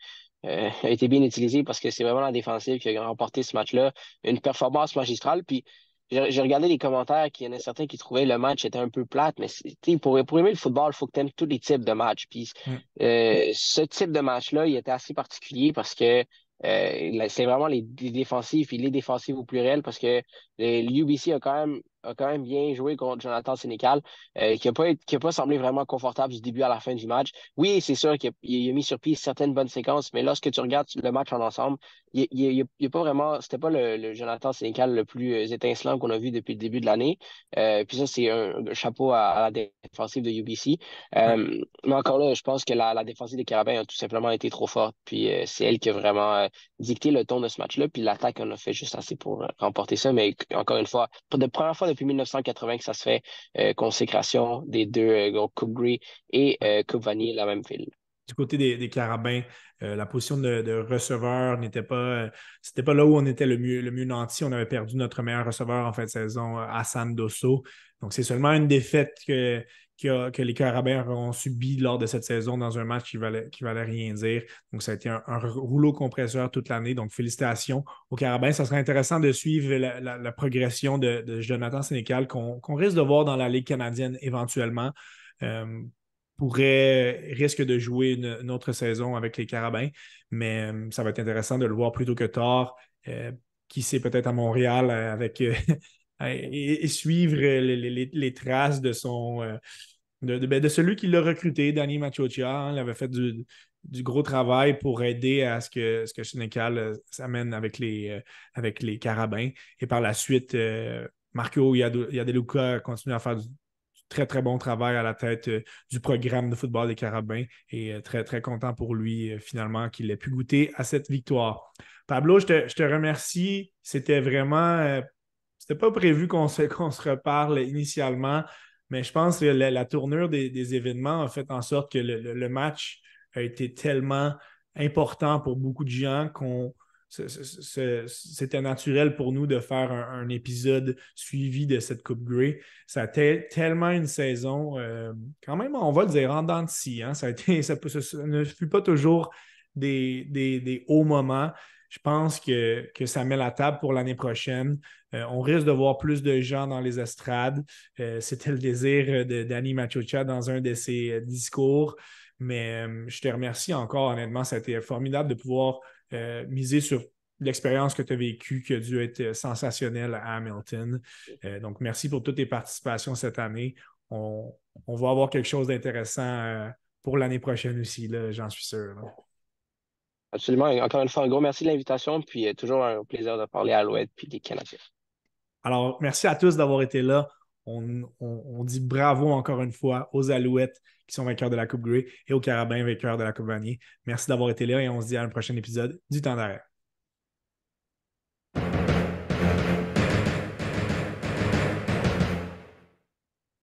utilisé parce que c'est vraiment la défensive qui a remporté ce match-là. Une performance magistrale, puis j'ai regardé les commentaires, qu'il y en a certains qui trouvaient le match était un peu plate, mais tu sais, pour aimer le football, il faut que tu aimes tous les types de matchs. Puis ce type de match-là, il était assez particulier parce que c'est vraiment les défensives et les défensives au pluriel parce que l'UBC a quand même a quand même bien joué contre Jonathan Sénécal, qui a pas semblé vraiment confortable du début à la fin du match. Oui, c'est sûr qu'il a mis sur pied certaines bonnes séquences, mais lorsque tu regardes le match en ensemble, il a pas vraiment, c'était pas le Jonathan Sénécal le plus étincelant qu'on a vu depuis le début de l'année. Puis ça, c'est un chapeau à la défensive de UBC. Ouais. Mais encore là, je pense que la défensive des Carabins a tout simplement été trop forte. Puis c'est elle qui a vraiment dicté le ton de ce match-là. Puis l'attaque en a fait juste assez pour remporter ça. Mais encore une fois, pour la première fois depuis 1980 que ça se fait, consécration des deux Coupe Grey et Coupe Vanier, la même file. Du côté des Carabins, la position de receveur n'était pas, c'était pas là où on était le mieux nanti. On avait perdu notre meilleur receveur en fin de saison, Hassan Dosso. Donc, c'est seulement une défaite que les Carabins ont subi lors de cette saison dans un match qui valait rien dire. Donc, ça a été un rouleau compresseur toute l'année. Donc, félicitations aux Carabins. Ça serait intéressant de suivre la progression de Jonathan Sénécal qu'on risque de voir dans la Ligue canadienne éventuellement. Euh, risque de jouer une autre saison avec les Carabins, mais ça va être intéressant de le voir plutôt que tard, qui sait peut-être à Montréal avec et suivre les traces de son de celui qui l'a recruté, Danny Machocha. Hein. Il avait fait du gros travail pour aider à ce que Sénécal s'amène avec les Carabins. Et par la suite, Marco Yadeluca a continué à faire du très, très bon travail à la tête du programme de football des Carabins et très, très content pour lui, finalement, qu'il ait pu goûter à cette victoire. Pablo, je te remercie. C'était vraiment. C'était pas prévu qu'on se reparle initialement, mais je pense que la tournure des événements a fait en sorte que le match a été tellement important pour beaucoup de gens qu'on c'était naturel pour nous de faire un épisode suivi de cette Coupe Grey. Ça a été tellement une saison, quand même, on va le dire, en dents de scie. Hein? Ça ne fut pas toujours des hauts moments. Je pense que ça met la table pour l'année prochaine. On risque de voir plus de gens dans les estrades. C'était le désir de Danny Machocha dans un de ses discours. Mais je te remercie encore, honnêtement. Ça a été formidable de pouvoir miser sur l'expérience que tu as vécue, qui a dû être sensationnelle à Hamilton. Donc, merci pour toutes tes participations cette année. On va avoir quelque chose d'intéressant pour l'année prochaine aussi, là, j'en suis sûr. Là. Absolument. Et encore une fois, un gros merci de l'invitation. Puis toujours un plaisir de parler à l'Ouest puis des Canadiens. Alors, merci à tous d'avoir été là. On dit bravo encore une fois aux Alouettes qui sont vainqueurs de la Coupe Grey et aux Carabins vainqueurs de la Coupe Vanier. Merci d'avoir été là et on se dit à un prochain épisode du Temps d'arrêt.